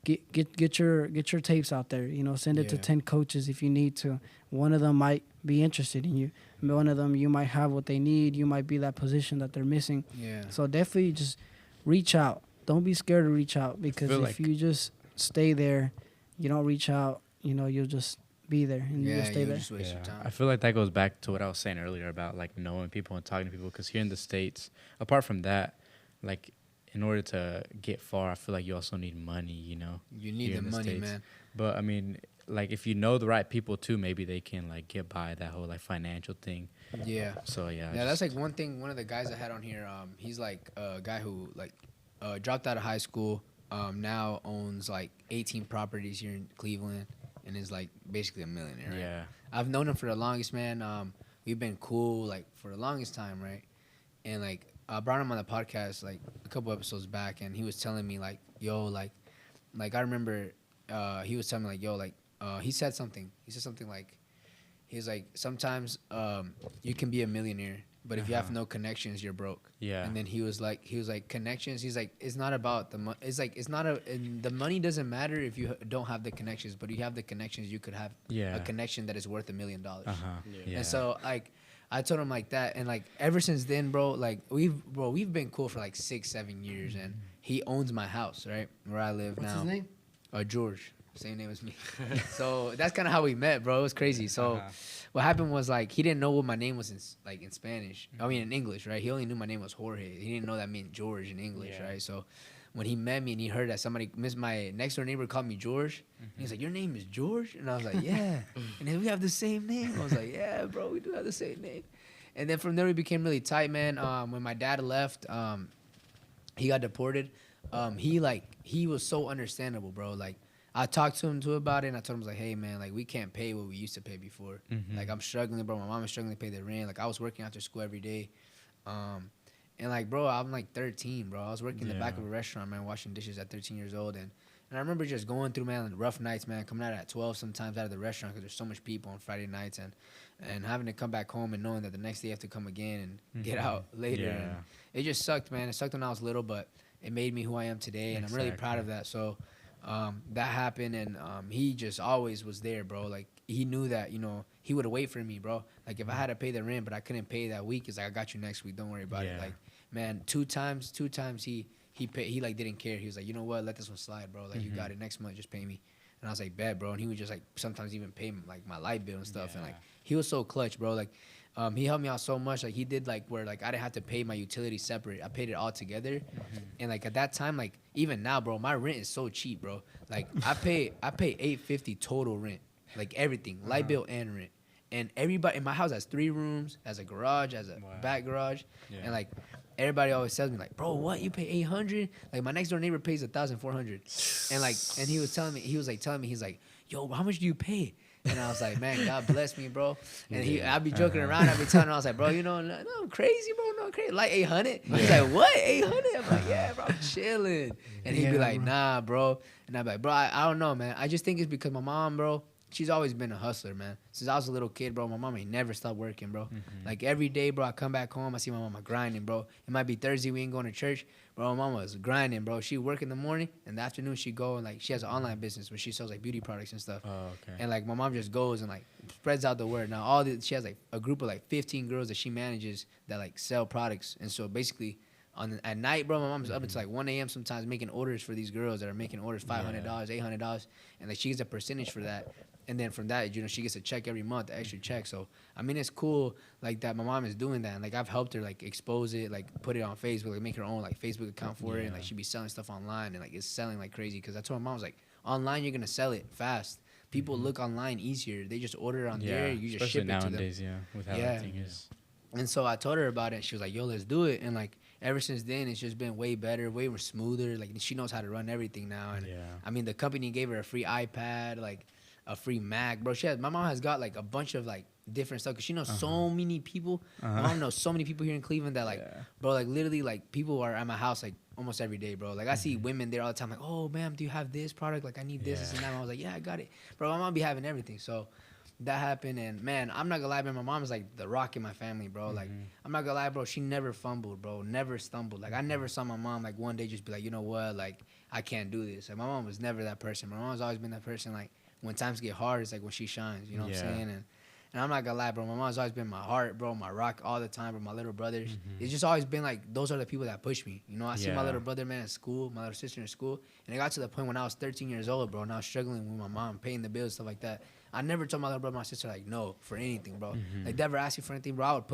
get your tapes out there. You know, send it to Yeah. 10 coaches if you need to. One of them might be interested in you. One of them, you might have what they need. You might be that position that they're missing. Yeah. So definitely just reach out. Don't be scared to reach out, because feel if like- you just stay there, you don't reach out, you know, you'll just be there and you'll Yeah, stay you there. just waste your I time. feel like that goes back to what I was saying earlier about like knowing people and talking to people. Because here in the States, apart from that, like in order to get far, I feel like you also need money, you know. You need here the in money, States. man. But I mean, like if you know the right people too, maybe they can like get by that whole like financial thing. Yeah. So yeah. Yeah, that's like one thing. One of the guys I had on here, he's like a guy who like dropped out of high school. Now owns like 18 properties here in Cleveland, and is like basically a millionaire. Right? Yeah. I've known him for the longest, man. We've been cool like for the longest time, right? And like I brought him on the podcast like a couple episodes back, and he was telling me like, yo, like I remember he was telling me like, yo, like he said something. He said something like, he was like, sometimes you can be a millionaire, but if you have no connections, you're broke. Yeah. And then he was like connections. He's like, it's not about the money. It's like, it's not and the money doesn't matter if you don't have the connections, but you have the connections, you could have Yeah. a connection that is worth $1 million. Yeah. And so like, I told him like that, and like ever since then, bro, like we've been cool for like 6-7 years, and he owns my house, right, where I live What's now. his name? George, same name as me. So that's kind of how we met, bro. It was crazy. So what happened was like he didn't know what my name was in Spanish. I mean in English, right? He only knew my name was Jorge. He didn't know that meant George in English, right? So when he met me and he heard that somebody, my next door neighbor called me George, he's like, "Your name is George?" And I was like, "Yeah." And then we have the same name. I was like, "Yeah, bro, we do have the same name." And then from there we became really tight, man. When my dad left, he got deported. He was so understandable, bro. Like I talked to him too about it, and I told him, like, hey man, like we can't pay what we used to pay before. Like I'm struggling, bro. My mom is struggling to pay the rent. Like I was working after school every day. And like, bro, I'm like 13, bro. I was working in the back of a restaurant, man, washing dishes at 13 years old. And I remember just going through, man, rough nights, man, coming out at 12 sometimes out of the restaurant because there's so much people on Friday nights, and having to come back home and knowing that the next day you have to come again and get out later. Yeah. And it just sucked, man. It sucked when I was little, but it made me who I am today, and I'm really proud of that. So that happened, and he just always was there, bro. Like, he knew that, you know, he would wait for me, bro. Like, if I had to pay the rent, but I couldn't pay that week, it's like, I got you next week. Don't worry about it. Like, man, two times he paid, he like didn't care. He was like, you know what, let this one slide, bro. Like, you got it. Next month, just pay me. And I was like, bet, bro. And he would just like sometimes even pay like my light bill and stuff. And like, he was so clutch, bro. Like, he helped me out so much. Like, he did like where like I didn't have to pay my utilities separate. I paid it all together. And like at that time, like even now, bro, my rent is so cheap, bro. Like I pay $850 total rent, like everything, light bill and rent. And everybody in my house has 3 rooms, has a garage, has a back garage, and like everybody always tells me like, bro, what, you pay $800? Like my next door neighbor pays $1,400, and like, and he was telling me, he's like, yo, how much do you pay? And I was like, man, God bless me, bro. And I'd be joking around, I'd be telling him, I was like, bro, you know, no, I'm crazy, bro, no, crazy, like 800. He's like, what, 800? I'm like, yeah, bro, I'm chilling. And he'd be like, nah, bro. And I'd be like, bro, I don't know, man. I just think it's because my mom, bro, she's always been a hustler, man. Since I was a little kid, bro, my mom ain't never stopped working, bro. Like, every day, bro, I come back home, I see my mama grinding, bro. It might be Thursday, we ain't going to church. Bro, my mama was grinding, bro. She work in the morning, and the afternoon she go, and, like, she has an online business where she sells, like, beauty products and stuff. Oh, okay. And, like, my mom just goes and, like, spreads out the word. Now, she has, like, a group of, like, 15 girls that she manages that, like, sell products. And so, basically, at night, bro, my mom's up until, like, 1 a.m. sometimes making orders for these girls that are making orders $500, $800. And, like, she gets a percentage for that. And then from that, you know, she gets a check every month, an extra check. So, I mean, it's cool, like, that my mom is doing that. And, like, I've helped her, like, expose it, like, put it on Facebook, like, make her own, like, Facebook account for it. And, like, she be selling stuff online. And, like, it's selling like crazy. Because I told my mom, I was like, online, you're going to sell it fast. People look online easier. They just order it on there. You just especially ship it to them. nowadays, with how everything is. And so I told her about it. And she was like, "Yo, let's do it." And like ever since then, it's just been way better, way more smoother. Like she knows how to run everything now. And I mean, the company gave her a free iPad, like a free Mac, bro. My mom has got like a bunch of like different stuff because she knows so many people. My mom knows so many people here in Cleveland that like, bro, like literally like people are at my house like almost every day, bro. Like I see women there all the time, like, "Oh, ma'am, do you have this product? Like I need this, this, and that." And I was like, "Yeah, I got it, bro." My mom be having everything, so. That happened, and man, I'm not gonna lie, man, my mom is like the rock in my family, bro. Like, I'm not gonna lie, bro, she never fumbled, bro, never stumbled. Like, I never saw my mom like one day just be like, you know what, like, I can't do this. Like, my mom was never that person. My mom's always been that person, like, when times get hard, it's like when she shines, you know what I'm saying? And I'm not gonna lie, bro, my mom's always been my heart, bro, my rock all the time, bro, my little brothers. It's just always been like, those are the people that push me. You know, I see my little brother, man, at school, my little sister in school, and it got to the point when I was 13 years old, bro, and I was struggling with my mom, paying the bills, stuff like that. I never told my little brother, my sister, like, no for anything, bro. Like, never asked you for anything, bro. I would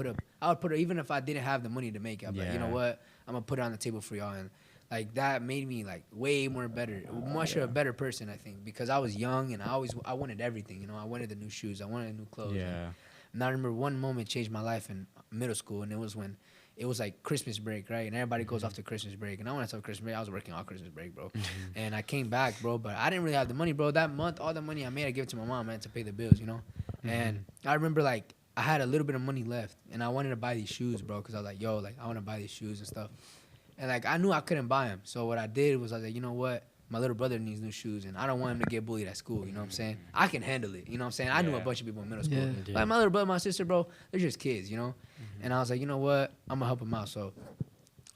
put her, even if I didn't have the money to make it, I'd be like, you know what? I'm gonna put it on the table for y'all. And like, that made me like way more better, much of a better person, I think, because I was young and I wanted everything, you know. I wanted the new shoes, I wanted new clothes. And I remember one moment changed my life in middle school, and it was when it was like Christmas break, right? And everybody goes off to Christmas break. And I went to Christmas break. I was working all Christmas break, bro. And I came back, bro, but I didn't really have the money, bro. That month, all the money I made, I gave it to my mom, man, to pay the bills, you know? And I remember, like, I had a little bit of money left, and I wanted to buy these shoes, bro, because I was like, yo, like, I want to buy these shoes and stuff. And, like, I knew I couldn't buy them. So what I did was I was like, you know what? My little brother needs new shoes, and I don't want him to get bullied at school, you know what I'm saying? I can handle it, you know what I'm saying? I knew a bunch of people in middle school. Like, my little brother, my sister, bro, they're just kids, you know? And I was like, you know what? I'm going to help them out. So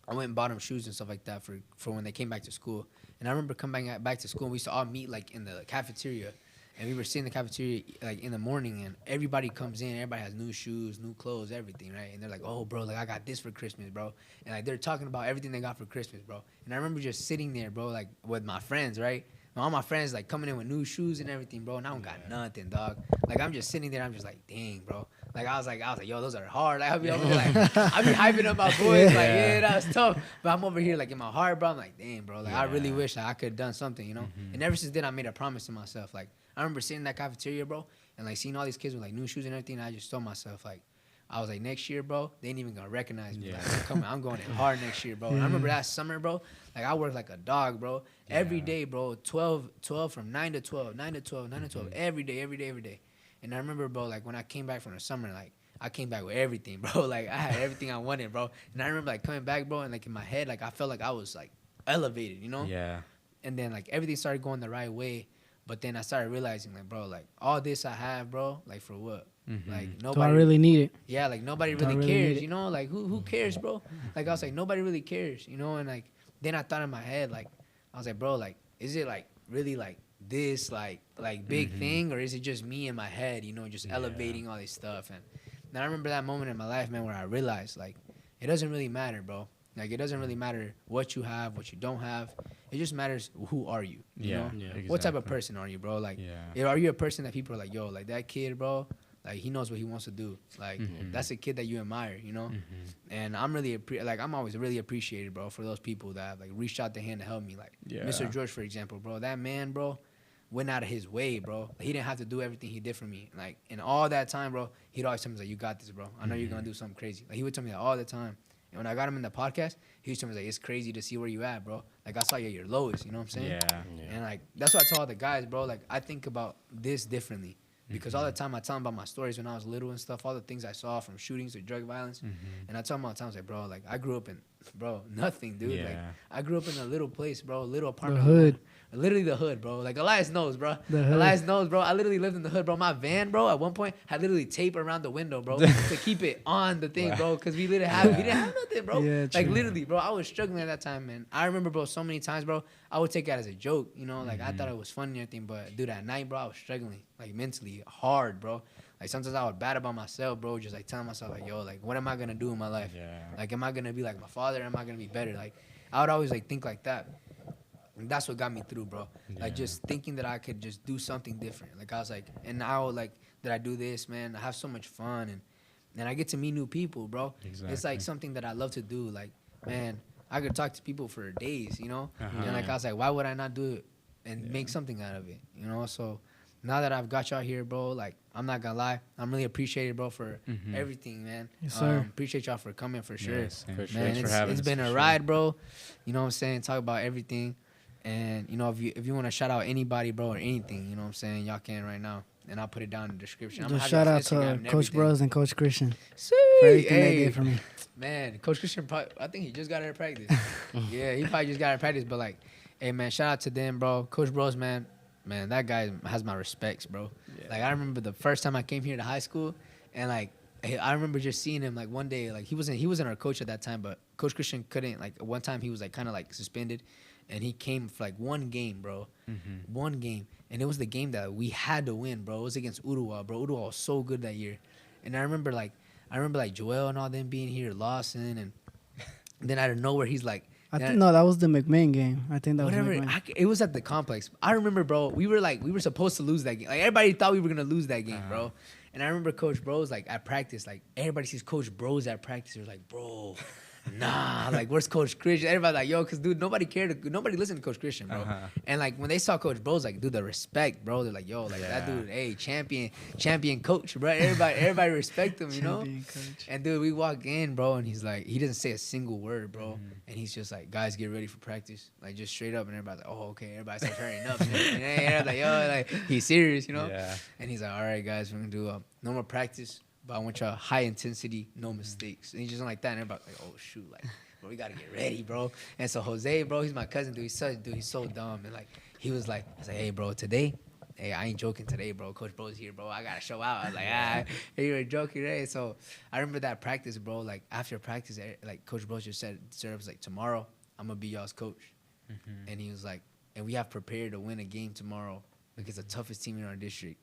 I went and bought them shoes and stuff like that for when they came back to school. And I remember coming back to school, and we used to all meet, like, in the cafeteria. And we were sitting in the cafeteria, like, in the morning, and everybody comes in. Everybody has new shoes, new clothes, everything, right? And they're like, oh, bro, like, I got this for Christmas, bro. And, like, they're talking about everything they got for Christmas, bro. And I remember just sitting there, bro, like, with my friends, right? And all my friends, like, coming in with new shoes and everything, bro. And I don't got nothing, dog. Like, I'm just sitting there. I'm just like, dang, bro. Like, I was like, yo, those are hard. Like, I'll be over here, like, I'll be hyping up my boys. Like, yeah, that was tough. But I'm over here, like, in my heart, bro. I'm like, dang, bro. Like, I really wish that I could have done something, you know? And ever since then, I made a promise to myself. Like, I remember sitting in that cafeteria, bro, and, like, seeing all these kids with, like, new shoes and everything. And I just told myself, like, I was like, next year, bro, they ain't even gonna recognize me. Like, I'm going in hard next year, bro. And I remember that summer, bro, like, I worked like a dog, bro. Every day, bro, 12 from 9 to 12, 9 to 12, 9 to 12, every day. And I remember, bro, like, when I came back from the summer, like, I came back with everything, bro. Like, I had everything I wanted, bro. And I remember, like, coming back, bro, and, like, in my head, like, I felt like I was, like, elevated, you know? Yeah. And then, like, everything started going the right way. But then I started realizing, like, bro, like, all this I have, bro, like, for what? Like, nobody. Do I really need it? Yeah, like, nobody really cares, you know? Like, who cares, bro? Like, I was like, nobody really cares, you know? And, like, then I thought in my head, like, I was like, bro, like, is it, like, really, like, this, like big thing? Or is it just me in my head, you know, just elevating all this stuff? And then I remember that moment in my life, man, where I realized, like, it doesn't really matter, bro. Like, it doesn't really matter what you have, what you don't have. It just matters who are you, you know? Exactly. What type of person are you, bro? Like, are you a person that people are like, yo, like, that kid, bro, like, he knows what he wants to do. Like, that's a kid that you admire, you know? And I'm really, I'm always really appreciated, bro, for those people that have, like, reached out their hand to help me. Like, Mr. George, for example, bro. That man, bro, went out of his way, bro. He didn't have to do everything he did for me. Like, in all that time, bro, he'd always tell me, like, you got this, bro. I know you're going to do something crazy. Like, he would tell me that all the time. And when I got him in the podcast, he was telling me, like, it's crazy to see where you at, bro. Like, I saw you at your lowest, you know what I'm saying? Yeah. And, like, that's what I tell all the guys, bro. Like, I think about this differently. Because all the time I tell them about my stories when I was little and stuff, all the things I saw from shootings to drug violence. And I tell them all the time, I was like, bro, like, I grew up in, bro, nothing, dude. Like, I grew up in a little place, bro, a little apartment. The hood. Literally the hood, bro. Like, Elias knows, bro. Elias knows, bro. I literally lived in the hood, bro. My van, bro, at one point had literally tape around the window, bro, to keep it on the thing, bro, because we didn't have nothing, bro. Yeah, like, true. literally, bro, I was struggling at that time, man. I remember, bro, so many times, bro, I would take it as a joke, you know? Like, I thought it was funny and everything, but, dude, at night, bro, I was struggling, like, mentally, hard, bro. Like, sometimes I would bad about myself, bro, just, like, telling myself, like, yo, like, what am I going to do in my life? Like, am I going to be like my father? Am I going to be better? Like, I would always, like, think like that. And that's what got me through, bro. Like, just thinking that I could just do something different. Like, I was like, and now, like, that I do this, man, I have so much fun. And I get to meet new people, bro. Exactly. It's, like, something that I love to do. Like, man, I could talk to people for days, you know? And, like, I was like, why would I not do it and make something out of it, you know? So now that I've got y'all here, bro, like, I'm not gonna lie, I'm really appreciated, bro, for everything, man. Yes, sir. Appreciate y'all for coming, for sure. Yes, For sure. Man, Thanks for having it's us, been for a sure. ride, bro. You know what I'm saying? Talk about everything. And, you know, if you want to shout out anybody, bro, or anything, you know what I'm saying, y'all can right now. And I'll put it down in the description. Just shout out to Coach Bros and Coach Christian Sweet. for everything they Hey, did for me. man, Coach Christian, I think he just got out of practice. Yeah, he probably just got out of practice. But, like, hey, man, shout out to them, bro. Coach Bros, man, that guy has my respects, bro. Yeah. Like, I remember the first time I came here to high school, and, like, hey, I remember just seeing him, like, one day, like, he wasn't our coach at that time, but Coach Christian couldn't, like, one time he was, like, kind of, like, suspended, and he came for, like, one game, bro. One game. And it was the game that we had to win, bro. It was against Uruguay, bro. Uruguay was so good that year. And I remember, like, Joel and all them being here, Lawson, and then out of nowhere, he's like, I think that was the McMahon game. I think that whatever. was McMahon. It was at the complex. I remember, bro. We were supposed to lose that game. Like, everybody thought we were gonna lose that game, bro. And I remember Coach Bros, like, at practice, like, everybody sees Coach Bros at practice. They're like, bro, nah, like, where's Coach Christian? Everybody's like, yo, because, dude, nobody listened to Coach Christian, bro. And, like, when they saw Coach Bros, like, dude, the respect, bro. They're like, yo, like, that dude, hey, champion coach, bro. Everybody respect him, you know? Champion coach. And, dude, we walk in, bro, and he's like, he doesn't say a single word, bro. And he's just like, guys, get ready for practice. Like, just straight up. And everybody's like, oh, okay. Everybody starts hurrying up. And everybody's like, yo, like, he's serious, you know? Yeah. And he's like, all right, guys, we're going to do normal practice, but I want y'all high intensity, no mistakes. And he's just like that. And everybody's like, oh, shoot, like, bro, we got to get ready, bro. And so Jose, bro, he's my cousin, dude. He's so dumb. And, like, he's like, hey, bro, today, hey, I ain't joking today, bro. Coach Bro's here, bro. I got to show out. I was like, hey, you were joking, right? So I remember that practice, bro. Like, after practice, like, Coach Bro just said, was like, tomorrow, I'm going to be y'all's coach. And he was like, and we have prepared to win a game tomorrow against the toughest team in our district.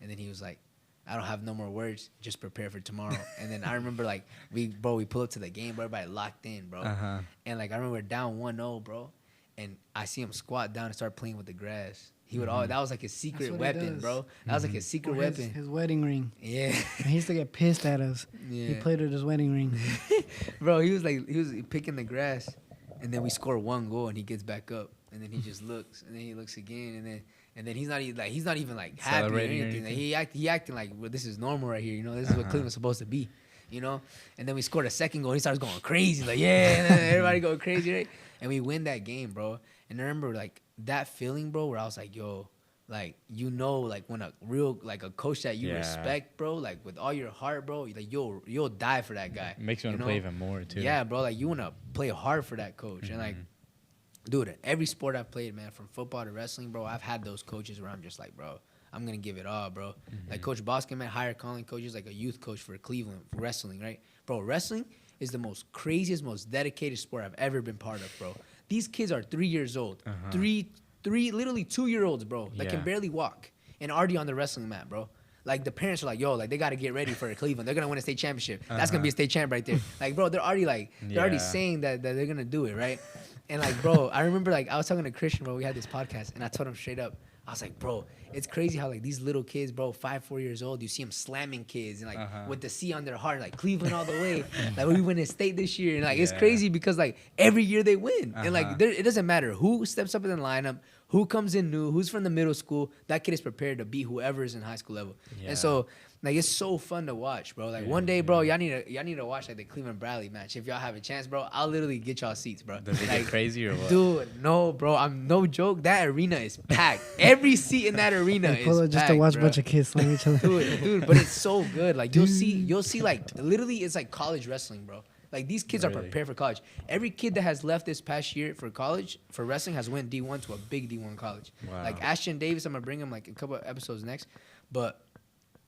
And then he was like, I don't have no more words. Just prepare for tomorrow. And then I remember, like, we pull up to the game, bro. Everybody locked in, bro. And, like, I remember down 1-0, bro. And I see him squat down and start playing with the grass. He would that was like his secret what he weapon, does. bro. That was like his secret Or weapon. his wedding ring. Yeah. And he used to get pissed at us. Yeah. He played with his wedding ring. Bro, he was picking the grass, and then we score one goal, and he gets back up, and then he just looks, and then he looks again, and then he's not even like happy or Celebrating or anything. Like, anything. he acting like, well, this is normal right here, you know. This is what Cleveland's supposed to be, you know. And then we scored a second goal, and he starts going crazy, like, yeah, and then everybody go crazy, right? And we win that game, bro. And I remember, like, that feeling, bro, where I was like, yo, like, you know, like, when a real, like, a coach that you respect, bro, like, with all your heart, bro, like, you'll die for that guy. It makes you want to play even more, too. Yeah, bro, like, you want to play hard for that coach. And, like, dude, every sport I've played, man, from football to wrestling, bro, I've had those coaches where I'm just like, bro, I'm going to give it all, bro. Like, Coach Boskin, man, higher calling coaches, like a youth coach for Cleveland, for wrestling, right? Bro, wrestling is the most craziest, most dedicated sport I've ever been part of, bro. These kids are 3 years old. Literally 2-year-olds, bro, that can barely walk and already on the wrestling mat, bro. Like, the parents are like, yo, like, they got to get ready for Cleveland. They're going to win a state championship. That's going to be a state champ right there. Like, bro, they're already saying that they're going to do it, right? And, like, bro, I remember, like, I was talking to Christian, bro. We had this podcast, and I told him straight up, I was like, bro, it's crazy how, like, these little kids, bro, 5-4 years old, you see them slamming kids and, like, with the C on their heart, like, Cleveland all the way. Like, we win a state this year. And, like, it's crazy because, like, every year they win. And, like, it doesn't matter who steps up in the lineup, who comes in new, who's from the middle school. That kid is prepared to beat whoever is in high school level. And so, like, it's so fun to watch, bro. Like, one day, bro, y'all need to watch, like, the Cleveland Bradley match. If y'all have a chance, bro, I'll literally get y'all seats, bro. Does it like, get crazy or what? Dude, no, bro. I'm no joke. That arena is packed. Every seat in that arena is Pull up just packed, to watch bro. a bunch of kids slam each other. Dude, but it's so good. Like, you'll see, like, literally, it's like college wrestling, bro. Like, these kids are prepared for college. Every kid that has left this past year for college, for wrestling, has went D1 to a big D1 college. Wow. Like, Ashton Davis, I'm going to bring him, like, a couple of episodes next. But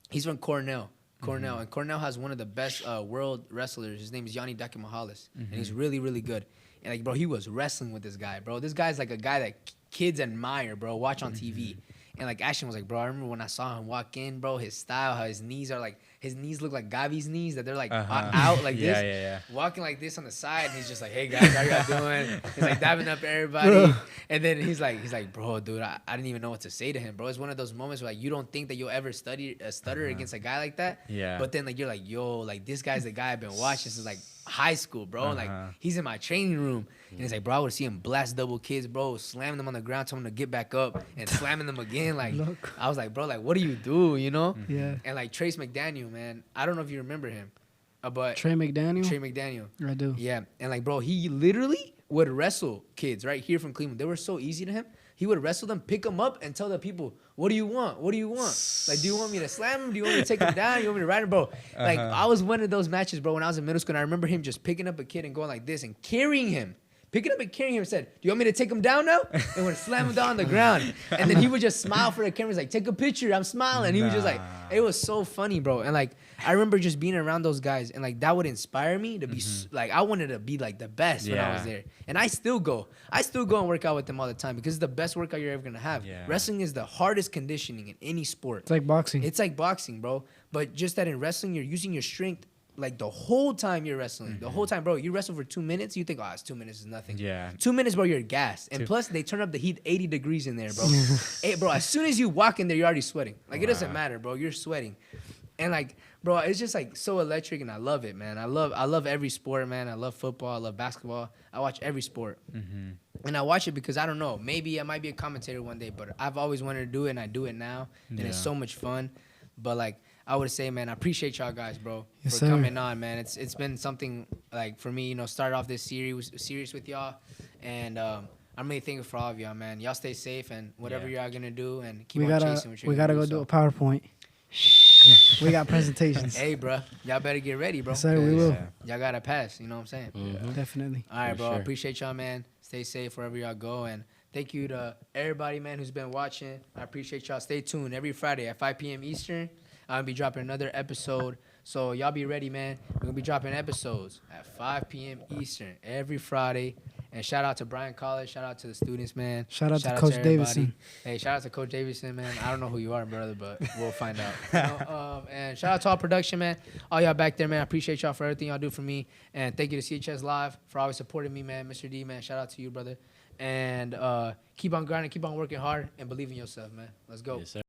he's from Cornell. And Cornell has one of the best world wrestlers. His name is Yanni Dakimahales, and he's really, really good. And, like, bro, he was wrestling with this guy, bro. This guy's, like, a guy that kids admire, bro, watch on TV. And, like, Ashton was like, bro, I remember when I saw him walk in, bro, his style, how his knees are, like, his knees look like Gavi's knees, that they're like Uh-huh. out like Yeah, this, yeah, yeah. walking like this on the side. And he's just like, hey guys, how y'all doing? He's like dabbing up everybody. And then he's like, bro, dude, I didn't even know what to say to him, bro. It's one of those moments where like you don't think that you'll ever stutter against a guy like that. Yeah. But then like you're like, yo, like this guy's the guy I've been watching since like high school, bro. Like he's in my training room. And it's like, bro, I would see him blast double kids, bro, slamming them on the ground, telling them to get back up and slamming them again. Like, Look. I was like, bro, like, what do you do, you know? Yeah. And like Trace McDaniel, man, I don't know if you remember him, but Trey McDaniel. Trey McDaniel. I do. Yeah. And like, bro, he literally would wrestle kids right here from Cleveland. They were so easy to him. He would wrestle them, pick them up, and tell the people, what do you want? What do you want? Like, do you want me to slam him? Do you want me to take him down? You want me to ride him? Bro, like, I was one of those matches, bro, when I was in middle school, and I remember him just picking up a kid and going like this and carrying him. Picking up and carrying him and said, do you want me to take him down now? And would slam him down on the ground. And then he would just smile for the cameras, like, take a picture, I'm smiling. He was just like, it was so funny, bro. And like, I remember just being around those guys, and like, that would inspire me to be, like, I wanted to be like the best when I was there. And I still go and work out with them all the time because it's the best workout you're ever gonna have. Yeah. Wrestling is the hardest conditioning in any sport. It's like boxing. It's like boxing, bro. But just that in wrestling, you're using your strength like the whole time you're wrestling. The whole time, bro. You wrestle for 2 minutes, you think, oh, it's 2 minutes is nothing. Yeah. 2 minutes, bro, you're gassed. And plus, they turn up the heat 80 degrees in there, bro. Hey, bro, as soon as you walk in there, you're already sweating. Like, it doesn't matter, bro. You're sweating. And like, bro, it's just like so electric, and I love it, man. I love every sport, man. I love football. I love basketball. I watch every sport. And I watch it because I don't know. Maybe I might be a commentator one day, but I've always wanted to do it, and I do it now. And it's so much fun. But like, I would say, man, I appreciate y'all guys, bro, Yes, for sir. coming on, man. It's been something like for me, you know, start off this series with y'all, and I'm really thankful for all of y'all, man. Y'all stay safe and whatever y'all gonna do, and keep on chasing what you're we gonna gotta do. go do a PowerPoint. We got presentations. Hey, bro, y'all better get ready, bro. Yes, sir, we 'cause will. Y'all gotta pass. You know what I'm saying? Definitely. All right, For bro. I sure. appreciate y'all, man. Stay safe wherever y'all go, and thank you to everybody, man, who's been watching. I appreciate y'all. Stay tuned every Friday at 5 p.m. Eastern. I'm gonna be dropping another episode, so y'all be ready, man. We're gonna be dropping episodes at 5 p.m. Eastern every Friday. And shout out to Bryan College. Shout out to the students, man. Shout out to Coach everybody. Davidson. Hey, shout out to Coach Davidson, man. I don't know who you are, brother, but we'll find out. You know, and shout out to all production, man. All y'all back there, man. I appreciate y'all for everything y'all do for me. And thank you to CHS Live for always supporting me, man. Mr. D, man. Shout out to you, brother. And keep on grinding, keep on working hard, and believe in yourself, man. Let's go. Yes, sir.